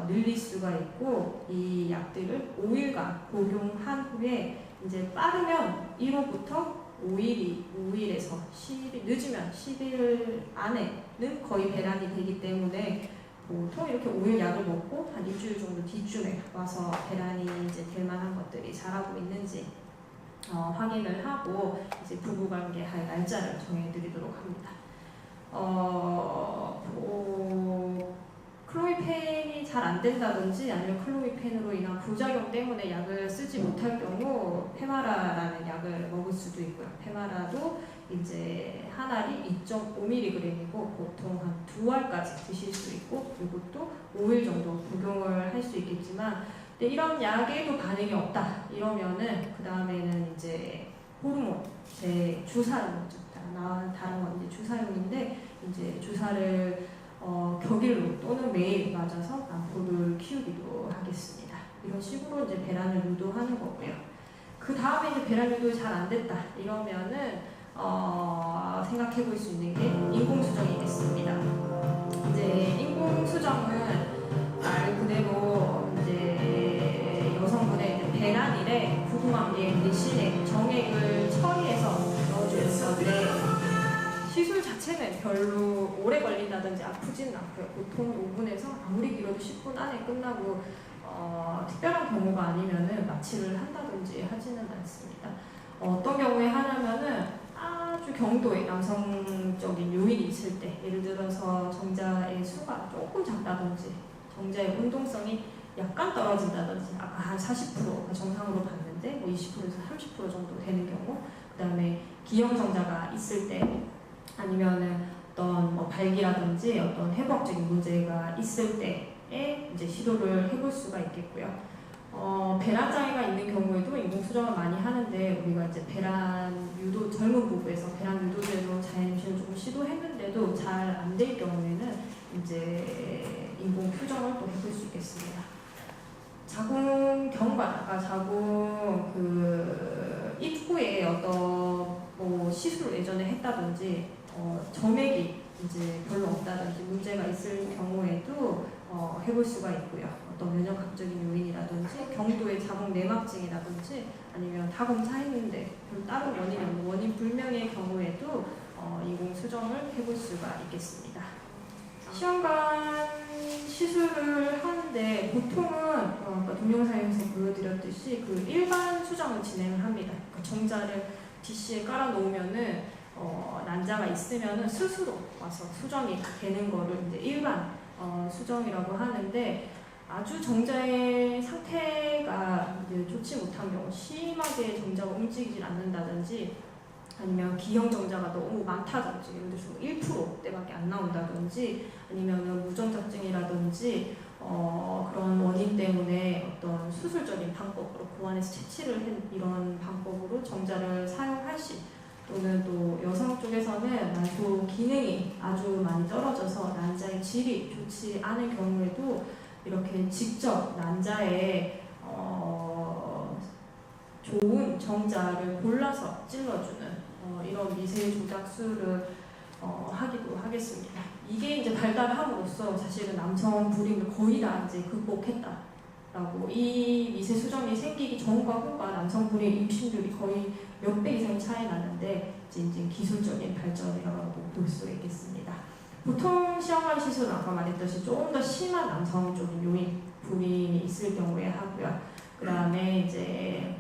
늘릴 수가 있고, 이 약들을 5일간 복용한 후에 이제 빠르면 1호부터 5일에서 10일, 늦으면 10일 안에는 거의 배란이 되기 때문에 보통 이렇게 5일 약을 먹고 한 일주일 정도 뒤쯤에 와서 배란이 이제 될 만한 것들이 자라고 있는지 확인을 하고 이제 부부관계 할 날짜를 정해드리도록 합니다. 클로미펜이 잘 안 된다든지 아니면 클로미펜으로 인한 부작용 때문에 약을 쓰지 못할 경우 페마라라는 약을 먹을 수도 있고요. 페마라도 이제 한 알이 2.5mg이고 보통 한 2알까지 드실 수 있고, 그리고 또 5일 정도 복용을 할 수 있겠지만, 근데 이런 약에도 반응이 없다 이러면은 그 다음에는 이제 호르몬, 제 주사용이죠. 다른 건 이제 주사용인데 이제 주사를 격일로 또는 매일 맞아서 암포를 키우기도 하겠습니다. 이런 식으로 이제 배란을 유도하는 거고요. 그 다음에 이제 배란 유도 잘 안 됐다 이러면은 생각해 볼 수 있는 게 인공수정이겠습니다. 이제 인공수정은 말 그대로 이제 여성분의 이제 배란일에 부부관계 대신에 정액을 처리해서 넣어주는 건데, 시술 자체는 별로 오래 걸린다든지 아프지는 않고요. 보통 5분에서 아무리 길어도 10분 안에 끝나고 특별한 경우가 아니면은 마취를 한다든지 하지는 않습니다. 어떤 경우에 하냐면은 아주 경도의 남성적인 요인이 있을 때, 예를 들어서 정자의 수가 조금 작다든지 정자의 운동성이 약간 떨어진다든지, 아까 한 40% 정상으로 봤는데 뭐 20%에서 30% 정도 되는 경우, 그 다음에 기형 정자가 있을 때, 아니면은 어떤 뭐 발기라든지 어떤 해부학적인 문제가 있을 때에 이제 시도를 해볼 수가 있겠고요. 배란 장애가 있는 경우에도 인공수정을 많이 하는데, 우리가 이제 배란 유도, 젊은 부부에서 배란 유도제로 자연임신을 조금 시도했는데도 잘 안 될 경우에는 이제 인공수정을 또 해볼 수 있겠습니다. 자궁 경관, 아까 자궁 입구에 어떤 뭐 시술을 예전에 했다든지 점액이 이제 별로 없다든지 문제가 있을 경우에도 해볼 수가 있고요. 어떤 면역학적인 요인이라든지 경도의 자궁 내막증이라든지 아니면 다 검사했는데 별 다른 원인이 없는 원인 불명의 경우에도 인공수정을 해볼 수가 있겠습니다. 시험관 시술을 하는데 보통은 아까 동영상에서 보여드렸듯이 그 일반 수정을 진행을 합니다. 그러니까 정자를 DC에 깔아 놓으면은 난자가 있으면은 스스로 와서 수정이 되는 거를 이제 일반 수정이라고 하는데, 아주 정자의 상태가 이제 좋지 못한 경우, 심하게 정자가 움직이질 않는다든지, 아니면 기형 정자가 너무 많다든지, 예를 들어서 1%대밖에 안 나온다든지, 아니면 무정자증이라든지 그런 원인 때문에 어떤 수술적인 방법으로 고안해서 채취를 한 이런 방법으로 정자를 사용할 시, 또는 또 여성 쪽에서는 난소 기능이 아주 많이 떨어져서 난자의 질이 좋지 않은 경우에도 이렇게 직접 난자에 좋은 정자를 골라서 찔러주는 이런 미세 조작술을 하기도 하겠습니다. 이게 이제 발달함으로써 사실은 남성 불임을 거의 다 이제 극복했다라고, 이 미세 수정이 생기기 전과 후가 남성 불임 임신율이 거의 몇 배 이상 차이 나는데, 이제 기술적인 발전이라고 볼 수가 있겠습니다. 보통 시험관 시술은 아까 말했듯이 조금 더 심한 남성적인 요인 불임이 있을 경우에 하고요. 그 다음에 이제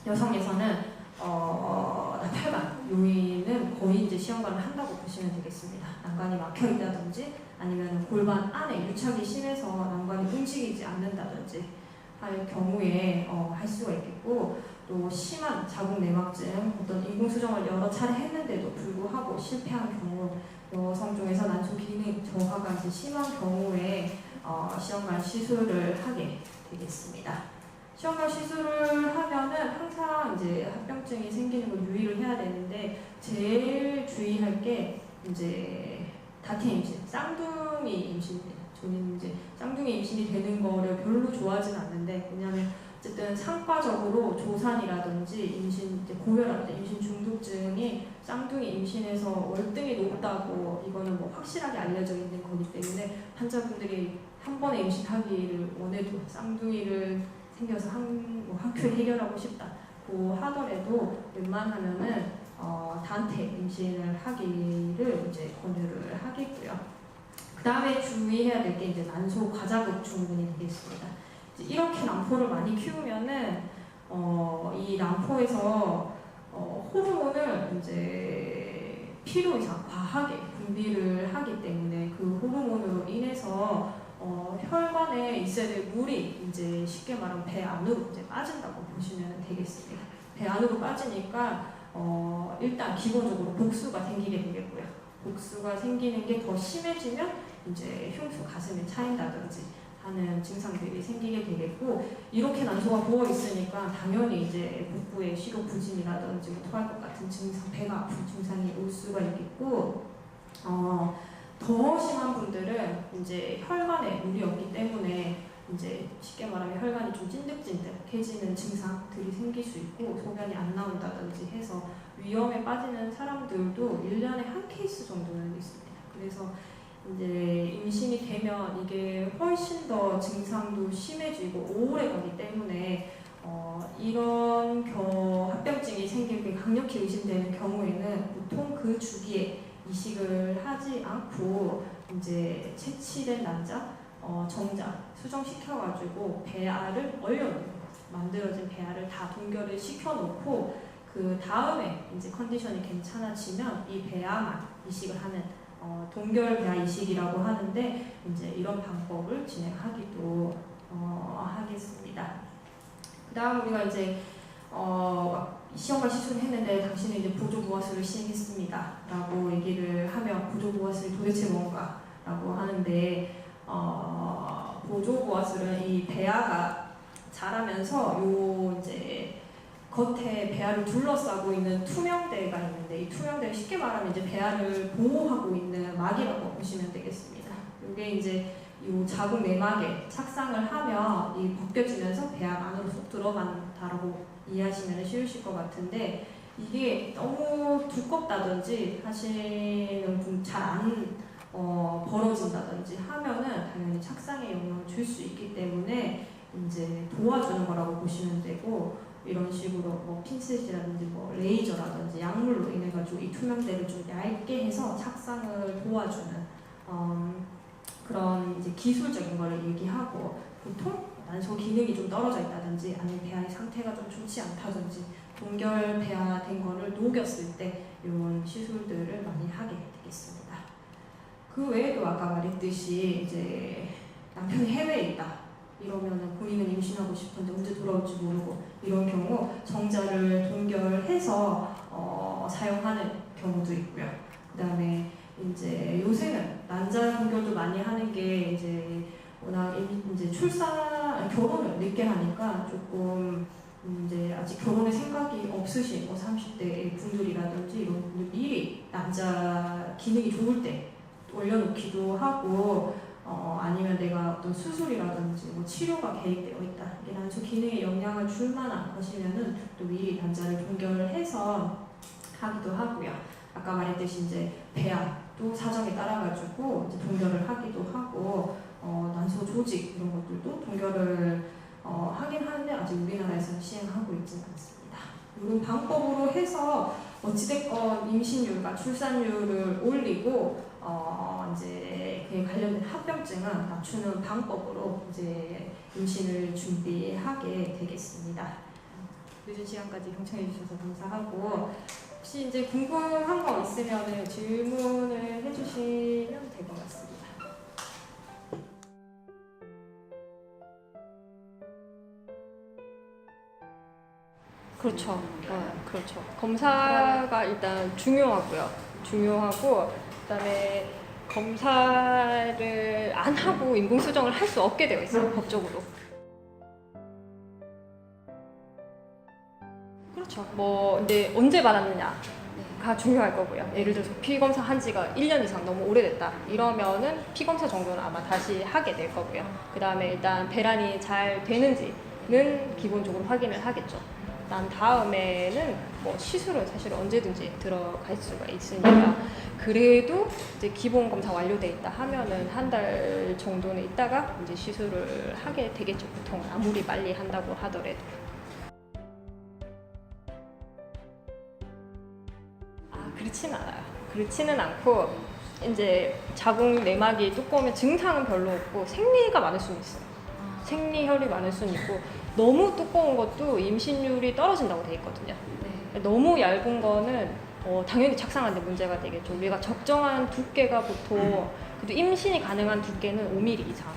여성에서는 나팔관 요인은 거의 이제 시험관을 한다고 보시면 되겠습니다. 난관이 막혀 있다든지, 아니면 골반 안에 유착이 심해서 난관이 움직이지 않는다든지 할 경우에 할 수가 있겠고, 또 심한 자궁 내막증, 어떤 인공 수정을 여러 차례 했는데도 불구하고 실패한 경우, 여성 중에서 난소 기능 저하가 이제 심한 경우에 시험관 시술을 하게 되겠습니다. 시험관 시술을 하면은 항상 이제 합병증이 생기는 걸 유의를 해야 되는데, 제일 주의할 게 이제 다태 임신, 쌍둥이 임신. 저는 이제 쌍둥이 임신이 되는 거를 별로 좋아하지는 않는데, 왜냐하면 어쨌든 상과적으로 조산이라든지 임신 이제 고혈압, 임신 중독증이 쌍둥이 임신에서 월등히 높다고, 이거는 뭐 확실하게 알려져 있는 거기 때문에 환자분들이 한 번에 임신하기를 원해도 쌍둥이를 생겨서 한 큐에 해결하고 싶다고 하더라도 웬만하면은 단태 임신을 하기를 이제 권유를 하겠고요. 그 다음에 주의해야 될 게 이제 난소 과자극 증후군이 되겠습니다. 이제 이렇게 난포를 많이 키우면은 이 난포에서 호르몬을 이제 필요 이상 과하게 분비를 하기 때문에 그 호르몬으로 인해서 혈관에 있어야 될 물이 이제 쉽게 말하면 배 안으로 이제 빠진다고 보시면 되겠습니다. 배 안으로 빠지니까 일단 기본적으로 복수가 생기게 되겠고요. 복수가 생기는 게 더 심해지면 이제 흉수 가슴에 차인다든지 하는 증상들이 생기게 되겠고, 이렇게 난소가 부어 있으니까 당연히 이제 복부에 식욕 부진이라든지 토할 것 같은 증상, 배가 아픈 증상이 올 수가 있겠고, 더 심한 분들은 이제 혈관에 물이 없기 때문에 이제 쉽게 말하면 혈관이 좀 찐득찐득해지는 증상들이 생길 수 있고, 소변이 안 나온다든지 해서 위험에 빠지는 사람들도 1년에 한 케이스 정도는 있습니다. 그래서 이제 임신이 되면 이게 훨씬 더 증상도 심해지고 오래 가기 때문에 이런 합병증이 생길 게 강력히 의심되는 경우에는 보통 그 주기에 이식을 하지 않고 이제 채취된 난자, 정자 수정시켜가지고 배아를 얼려놓는 거예요. 만들어진 배아를 다 동결을 시켜놓고 그 다음에 이제 컨디션이 괜찮아지면 이 배아만 이식을 하는 동결 배아 이식이라고 하는데, 이제 이런 방법을 진행하기도 하겠습니다. 그다음 우리가 이제 시험관 시술을 했는데 당신은 이제 보조부화술을 시행했습니다 라고 얘기를 하면, 보조부화술이 도대체 뭔가 라고 하는데, 보조부화술은 이 배아가 자라면서 요 이제 겉에 배아를 둘러싸고 있는 투명대가 있는데, 이 투명대를 쉽게 말하면 이제 배아를 보호하고 있는 막이라고 보시면 되겠습니다. 이게 이제 이 자궁 내막에 착상을 하면 이 벗겨지면서 배아 안으로 쏙 들어간다라고 이해하시면 쉬우실 것 같은데, 이게 너무 두껍다든지 하시는 분 잘 안 벌어진다든지 하면은 당연히 착상에 영향을 줄 수 있기 때문에 이제 도와주는 거라고 보시면 되고, 이런 식으로 뭐 핀셋이라든지 뭐 레이저라든지 약물로 인해 가지고 이 투명대를 좀 얇게 해서 착상을 도와주는 그런 이제 기술적인 거를 얘기하고, 보통 난소 기능이 좀 떨어져 있다든지 아니면 배아의 상태가 좀 좋지 않다든지 동결 배아 된 거를 녹였을 때 이런 시술들을 많이 하게 되겠습니다. 그 외에도 아까 말했듯이 이제 남편이 해외에 있다 이러면은 본인은 임신하고 싶은데 언제 돌아올지 모르고 이런 경우 정자를 동결해서 사용하는 경우도 있고요. 그다음에 이제 요새는 난자 동결도 많이 하는 게 이제 워낙 이제 결혼을 늦게 하니까 조금 이제 아직 결혼의 생각이 없으신 30대 분들이라든지 이런 분들 미리 난자 기능이 좋을 때 올려놓기도 하고 아니면 내가 어떤 수술이라든지 뭐 치료가 계획되어 있다 이게 난소 기능에 영향을 줄 만한 것이면은 또 미리 난자를 동결해서 하기도 하고요. 아까 말했듯이 이제 배암도 사정에 따라 가지고 이제 동결을 하기도 하고 난소 조직 이런 것들도 동결을 하긴 하는데 아직 우리나라에서는 시행하고 있지는 않습니다. 이런 방법으로 해서 어찌됐건 임신율과 출산율을 올리고 이제 그에 관련된 합병증은 낮추는 방법으로 이제 임신을 준비하게 되겠습니다. 늦은 시간까지 경청해 주셔서 감사하고 혹시 이제 궁금한 거 있으면 질문을 해주시면 될 것 같습니다. 그렇죠. 그렇죠. 검사가 일단 중요하고요. 중요하고 그다음에 검사를 안 하고 인공수정을 할 수 없게 되어 있어요. 법적으로. 그렇죠. 뭐 근데 언제 받았느냐가 중요할 거고요. 예를 들어서 피검사 한 지가 1년 이상 너무 오래됐다 이러면은 피검사 정도는 아마 다시 하게 될 거고요. 그 다음에 일단 배란이 잘 되는지는 기본적으로 확인을 하겠죠. 난 다음에는 뭐 시술은 사실 언제든지 들어갈 수가 있으니까 그래도 이제 기본 검사 완료돼 있다 하면은 한 달 정도는 있다가 이제 시술을 하게 되겠죠. 보통 아무리 빨리 한다고 하더라도. 그렇지는 않아요. 그렇지는 않고 이제 자궁 내막이 두꺼우면 증상은 별로 없고 생리가 많을 수는 있어요. 생리혈이 많을 수는 있고 너무 두꺼운 것도 임신율이 떨어진다고 돼 있거든요. 너무 얇은 거는 당연히 착상하는데 문제가 되겠죠. 우리가 적정한 두께가 보통 그래도 임신이 가능한 두께는 5mm 이상.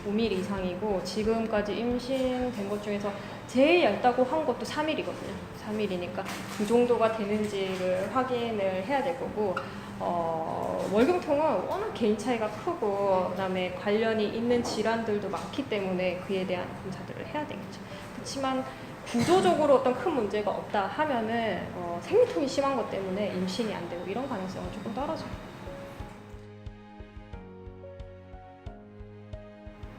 5mm 이상이고 지금까지 임신된 것 중에서 제일 얇다고 한 것도 3mm거든요. 3mm니까 그 정도가 되는지를 확인을 해야 될 거고 월경통은 워낙 개인 차이가 크고 그다음에 관련이 있는 질환들도 많기 때문에 그에 대한 검사들을 해야 되겠죠. 그렇지만 구조적으로 어떤 큰 문제가 없다 하면은 생리통이 심한 것 때문에 임신이 안 되고 이런 가능성은 조금 떨어져요.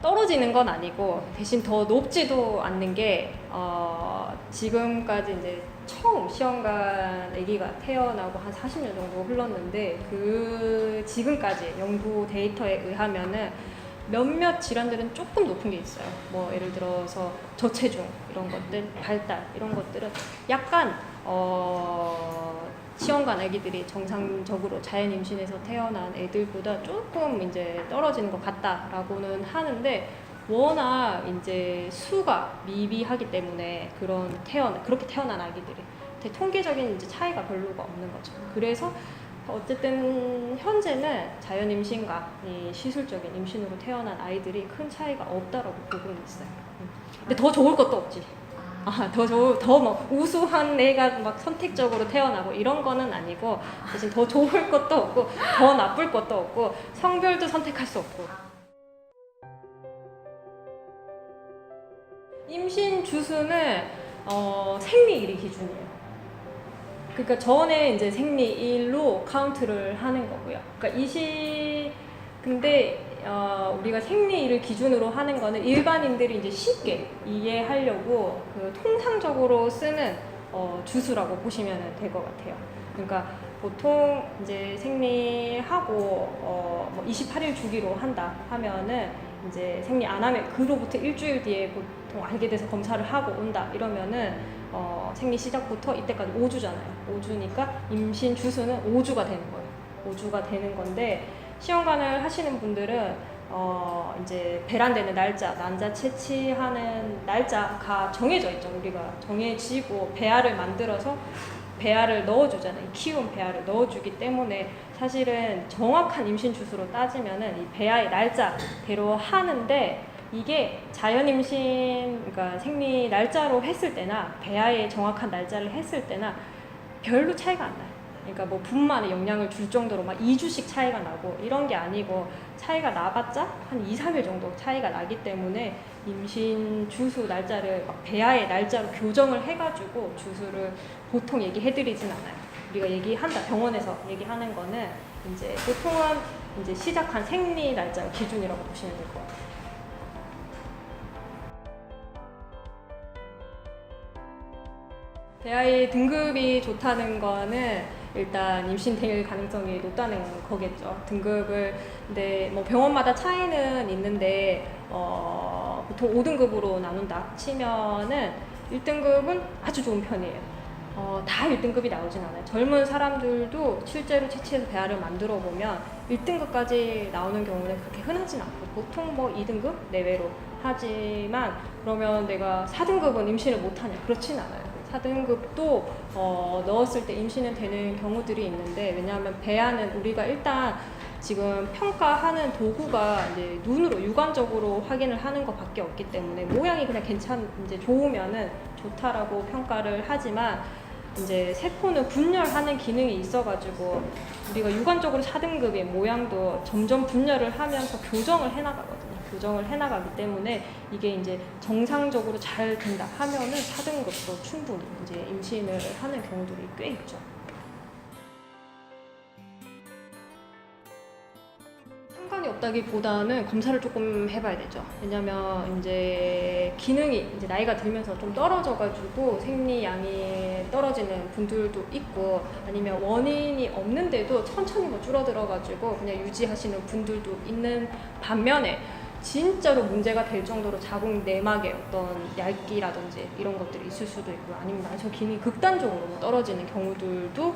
떨어지는 건 아니고 대신 더 높지도 않는 게 지금까지 이제 처음 시험관 아기가 태어나고 한 40년 정도 흘렀는데 그 지금까지 연구 데이터에 의하면은 몇몇 질환들은 조금 높은 게 있어요. 뭐 예를 들어서 저체중 이런 것들, 발달 이런 것들은 약간 시험관 아기들이 정상적으로 자연 임신해서 태어난 애들보다 조금 이제 떨어지는 것 같다라고는 하는데 워낙 이제 수가 미비하기 때문에 그렇게 태어난 아기들이 통계적인 이제 차이가 별로가 없는 거죠. 그래서 어쨌든 현재는 자연 임신과 이 시술적인 임신으로 태어난 아이들이 큰 차이가 없다라고 보고는 있어요. 근데 더 좋을 것도 없지. 더 막 우수한 애가 막 선택적으로 태어나고 이런 거는 아니고 대신 더 좋을 것도 없고 더 나쁠 것도 없고 성별도 선택할 수 없고. 임신 주수는 생리일이 기준이에요. 그러니까 전에 이제 생리일로 카운트를 하는 거고요. 그러니까 근데 우리가 생리일을 기준으로 하는 거는 일반인들이 이제 쉽게 이해하려고 그 통상적으로 쓰는 주수라고 보시면 될 것 같아요. 그러니까 보통 이제 생리하고 뭐 28일 주기로 한다 하면은 이제 생리 안 하면 그로부터 일주일 뒤에 보통 알게 돼서 검사를 하고 온다 이러면은 생리 시작부터 이때까지 5주잖아요. 5주니까 임신 주수는 5주가 되는 거예요. 5주가 되는 건데 시험관을 하시는 분들은 이제 배란되는 날짜, 난자 채취하는 날짜가 정해져 있죠. 우리가 정해지고 배알을 만들어서 배아를 넣어주잖아요. 키운 배아를 넣어주기 때문에 사실은 정확한 임신 주수로 따지면은 이 배아의 날짜대로 하는데 이게 자연 임신, 그러니까 생리 날짜로 했을 때나 배아의 정확한 날짜를 했을 때나 별로 차이가 안 나요. 그러니까 뭐 분만에 영향을 줄 정도로 막 2주씩 차이가 나고 이런 게 아니고 차이가 나봤자 한 2, 3일 정도 차이가 나기 때문에 임신 주수 날짜를 막 배아의 날짜로 교정을 해가지고 주수를 보통 얘기해드리진 않아요. 우리가 얘기한다, 병원에서 얘기하는 거는 이제 보통은 이제 시작한 생리 날짜가 기준이라고 보시면 될 것 같아요. 배아의 등급이 좋다는 거는 일단 임신될 가능성이 높다는 거겠죠. 등급을, 근데 뭐 병원마다 차이는 있는데 보통 5등급으로 나눈다 치면은 1등급은 아주 좋은 편이에요. 다 1등급이 나오진 않아요. 젊은 사람들도 실제로 채취해서 배아를 만들어 보면 1등급까지 나오는 경우는 그렇게 흔하진 않고 보통 뭐 2등급 내외로 하지만, 그러면 내가 4등급은 임신을 못하냐? 그렇진 않아요. 4등급도 넣었을 때 임신은 되는 경우들이 있는데, 왜냐하면 배아는 우리가 일단 지금 평가하는 도구가 이제 눈으로 육안적으로 확인을 하는 것밖에 없기 때문에 모양이 그냥 이제 좋으면은 좋다라고 평가를 하지만, 이제 세포는 분열하는 기능이 있어가지고 우리가 육안적으로 4등급의 모양도 점점 분열을 하면서 교정을 해나가거든요. 교정을 해나가기 때문에 이게 이제 정상적으로 잘 된다 하면은 4등급도 충분히 이제 임신을 하는 경우들이 꽤 있죠. 상관이 없다기보다는 검사를 조금 해봐야 되죠. 왜냐면 이제 기능이 이제 나이가 들면서 좀 떨어져가지고 생리양이 떨어지는 분들도 있고, 아니면 원인이 없는데도 천천히 뭐 줄어들어가지고 그냥 유지하시는 분들도 있는 반면에, 진짜로 문제가 될 정도로 자궁 내막에 어떤 얇기라든지 이런 것들이 있을 수도 있고, 아니면 난소 기능이 극단적으로 떨어지는 경우들도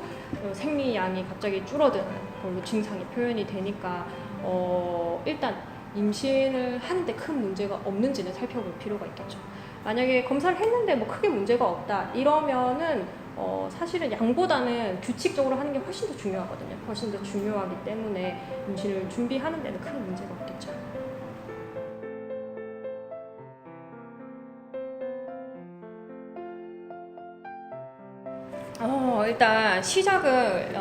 생리양이 갑자기 줄어드는 걸로 증상이 표현이 되니까 일단 임신을 하는데 큰 문제가 없는지는 살펴볼 필요가 있겠죠. 만약에 검사를 했는데 뭐 크게 문제가 없다 이러면은 사실은 양보다는 규칙적으로 하는 게 훨씬 더 중요하거든요. 훨씬 더 중요하기 때문에 임신을 준비하는 데는 큰 문제가 없겠죠. 일단 시작을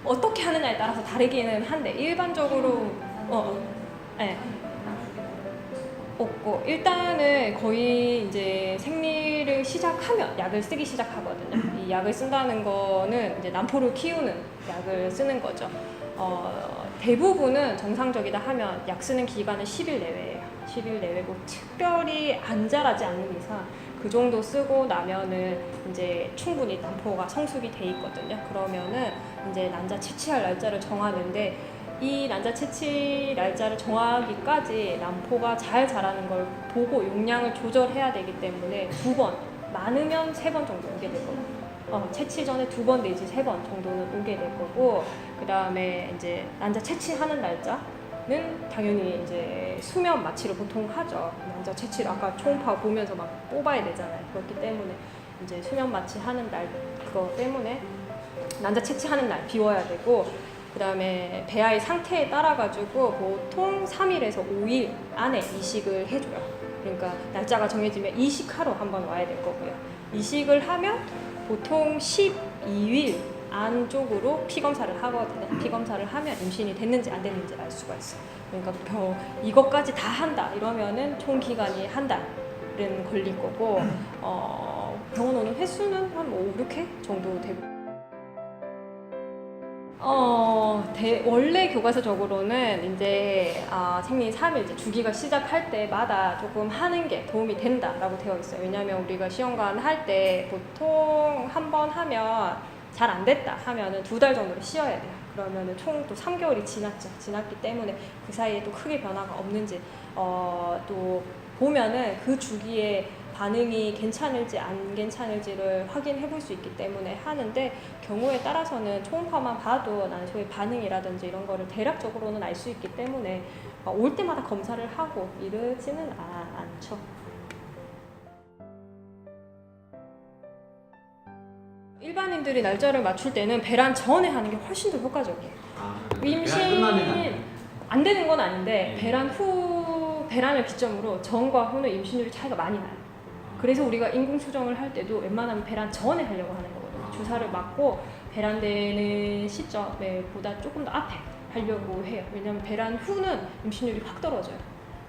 어떻게 하느냐에 따라서 다르기는 한데, 일반적으로 네. 없고, 일단은 거의 이제 생리를 시작하면 약을 쓰기 시작하거든요. 이 약을 쓴다는 거는 이제 난포를 키우는 약을 쓰는 거죠. 대부분은 정상적이다 하면 약 쓰는 기간은 10일 내외예요. 10일 내외고, 특별히 안 자라지 않는 이상 그 정도 쓰고 나면은 이제 충분히 난포가 성숙이 돼 있거든요. 그러면은 이제 난자 채취할 날짜를 정하는데, 이 난자 채취 날짜를 정하기까지 난포가 잘 자라는 걸 보고 용량을 조절해야 되기 때문에 2번, 많으면 3번 정도 오게 될 거고, 채취 전에 2번 내지 3번 정도는 오게 될 거고, 그 다음에 이제 난자 채취하는 날짜는 당연히 이제 수면 마취를 보통 하죠. 난자 채취를 아까 초음파 보면서 막 뽑아야 되잖아요. 그렇기 때문에 이제 수면 마취하는 날, 그거 때문에 난자 채취하는 날 비워야 되고, 그 다음에 배아의 상태에 따라 가지고 보통 3일에서 5일 안에 이식을 해줘요. 그러니까 날짜가 정해지면 이식하러 한번 와야 될 거고요. 이식을 하면 보통 12일 안쪽으로 피 검사를 하거든요. 피 검사를 하면 임신이 됐는지 안 됐는지 알 수가 있어요. 그러니까 이것까지 다 한다 이러면은 총 기간이 한 달은 걸릴 거고, 병원 오는 횟수는 한 5, 6회 정도 되고. 원래 교과서적으로는 이제 생리 3일 이제 주기가 시작할 때마다 조금 하는 게 도움이 된다라고 되어 있어요. 왜냐하면 우리가 시험관 할 때 보통 한 번 하면 잘 안 됐다 하면은 2달 정도를 쉬어야 돼요. 그러면은 총 또 3개월이 지났기 때문에 그 사이에 또 크게 변화가 없는지 또 보면은 그 주기에 반응이 괜찮을지 안 괜찮을지를 확인해 볼 수 있기 때문에 하는데, 경우에 따라서는 초음파만 봐도 난소의 반응이라든지 이런 거를 대략적으로는 알 수 있기 때문에 올 때마다 검사를 하고 이러지는 않죠. 일반인들이 날짜를 맞출 때는 배란 전에 하는 게 훨씬 더 효과적이에요. 임신 안 되는 건 아닌데 배란을 기점으로 전과 후는 임신율이 차이가 많이 나요. 그래서 우리가 인공수정을 할 때도 웬만하면 배란 전에 하려고 하는 거거든요. 주사를 맞고 배란되는 시점에 보다 조금 더 앞에 하려고 해요. 왜냐면 배란 후는 임신율이 확 떨어져요.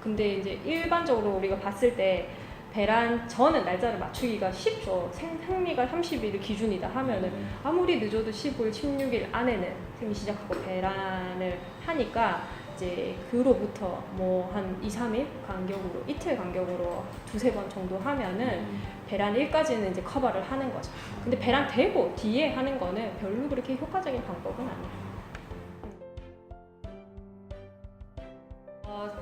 근데 이제 일반적으로 우리가 봤을 때 배란 전은 날짜를 맞추기가 쉽죠. 생리가 30일 기준이다 하면은 아무리 늦어도 15일, 16일 안에는 생리 시작하고 배란을 하니까 이제 그로부터 뭐 한 2, 3일 간격으로, 이틀 간격으로 두세 번 정도 하면은 배란 1까지는 이제 커버를 하는 거죠. 근데 배란 되고 뒤에 하는 거는 별로 그렇게 효과적인 방법은 아니에요.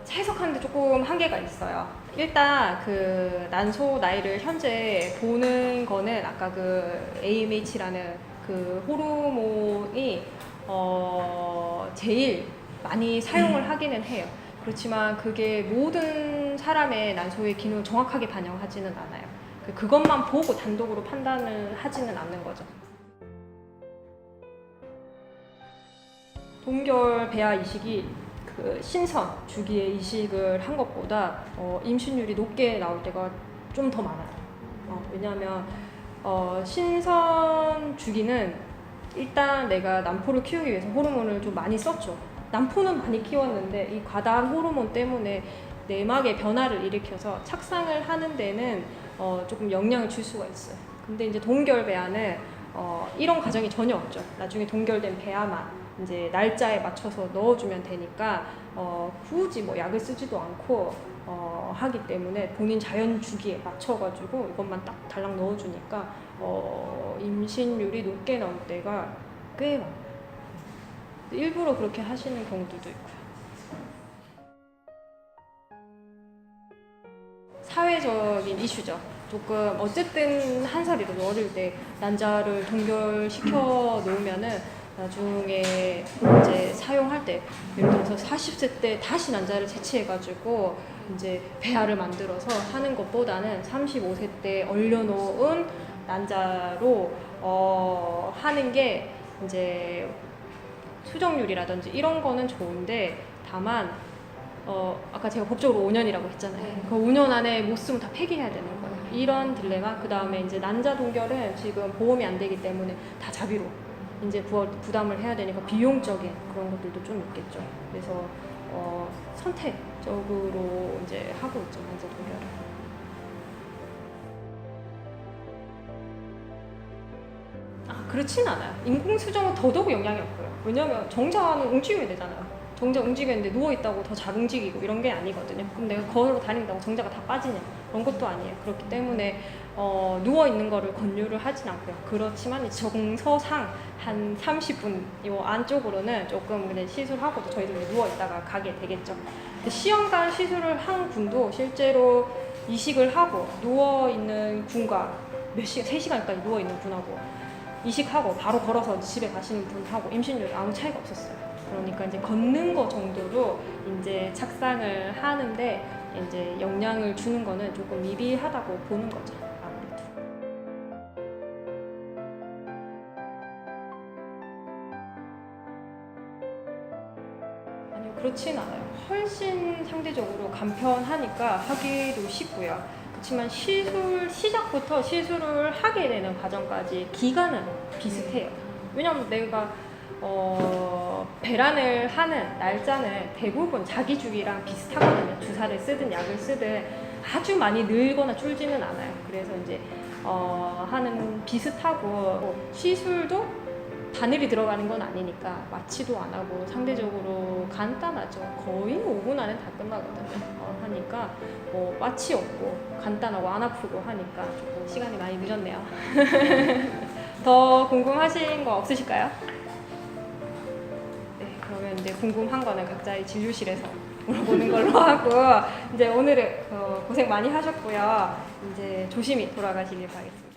해석하는데 조금 한계가 있어요. 일단 그 난소 나이를 현재 보는 거는 아까 그 AMH라는 그 호르몬이 제일 많이 사용을 하기는 해요. 그렇지만 그게 모든 사람의 난소의 기능을 정확하게 반영하지는 않아요. 그것만 보고 단독으로 판단을 하지는 않는 거죠. 동결 배아 이식이 그 신선 주기에 이식을 한 것보다 임신율이 높게 나올 때가 좀 더 많아요. 왜냐하면 신선 주기는 일단 내가 난포를 키우기 위해서 호르몬을 좀 많이 썼죠. 난포는 많이 키웠는데 이 과다한 호르몬 때문에 내막의 변화를 일으켜서 착상을 하는 데는 조금 영향을 줄 수가 있어요. 근데 이제 동결 배아는 이런 과정이 전혀 없죠. 나중에 동결된 배아만 이제 날짜에 맞춰서 넣어주면 되니까 굳이 뭐 약을 쓰지도 않고 하기 때문에 본인 자연 주기에 맞춰가지고 이것만 딱 달랑 넣어주니까 임신율이 높게 나올 때가 꽤 많아요. 일부러 그렇게 하시는 경우들도 있고요. 사회적인 이슈죠. 조금 어쨌든 한 살이라도 어릴 때 난자를 동결시켜 놓으면은 나중에 이제 사용할 때 예를 들어서 40세 때 다시 난자를 채취해가지고 이제 배아를 만들어서 하는 것보다는 35세 때 얼려놓은 난자로 하는 게 이제 수정률이라든지 이런 거는 좋은데 다만 아까 제가 법적으로 5년이라고 했잖아요. 그 5년 안에 못 쓰면 다 폐기해야 되는 거예요. 이런 딜레마. 그 다음에 이제 난자 동결은 지금 보험이 안 되기 때문에 다 자비로 이제 부담을 해야 되니까 비용적인 그런 것들도 좀 있겠죠. 그래서 선택적으로 이제 하고 있죠, 난자 동결을. 그렇진 않아요. 인공수정은 더더욱 영향이 없고요. 왜냐하면 정자는 움직여야 되잖아요. 정자 움직이는데 누워있다고 더 잘 움직이고 이런 게 아니거든요. 그럼 내가 걸어 다닌다고 정자가 다 빠지냐? 그런 것도 아니에요. 그렇기 때문에 누워있는 거를 권유를 하진 않고요. 그렇지만 정서상 한 30분 요 안쪽으로는 조금 근데 시술하고도 저희들이 누워있다가 가게 되겠죠. 시험관 시술을 한 분도 실제로 이식을 하고 누워있는 분과 몇 시간, 3시간까지 누워있는 분하고 이식하고 바로 걸어서 집에 가시는 분하고 임신율이 아무 차이가 없었어요. 그러니까 이제 걷는 거 정도로 이제 착상을 하는데 이제 영향을 주는 거는 조금 미비하다고 보는 거죠. 아무래도. 아니요, 그렇진 않아요. 훨씬 상대적으로 간편하니까 하기도 쉽고요. 그렇지만 시술 시작부터 시술을 하게 되는 과정까지 기간은 비슷해요. 왜냐하면 내가 배란을 하는 날짜는 대부분 자기 주기랑 비슷하거든요. 주사를 쓰든 약을 쓰든 아주 많이 늘거나 줄지는 않아요. 그래서 이제 하는 비슷하고 시술도 바늘이 들어가는 건 아니니까 마취도 안 하고 상대적으로 간단하죠. 거의 5분 안에 다 끝나거든요. 하니까 뭐 마취 없고 간단하고 안 아프고 하니까 조금 시간이 많이 늦었네요. 더 궁금하신 거 없으실까요? 네, 그러면 이제 궁금한 거는 각자의 진료실에서 물어보는 걸로 하고 이제 오늘은 고생 많이 하셨고요. 이제 조심히 돌아가시길 바라겠습니다.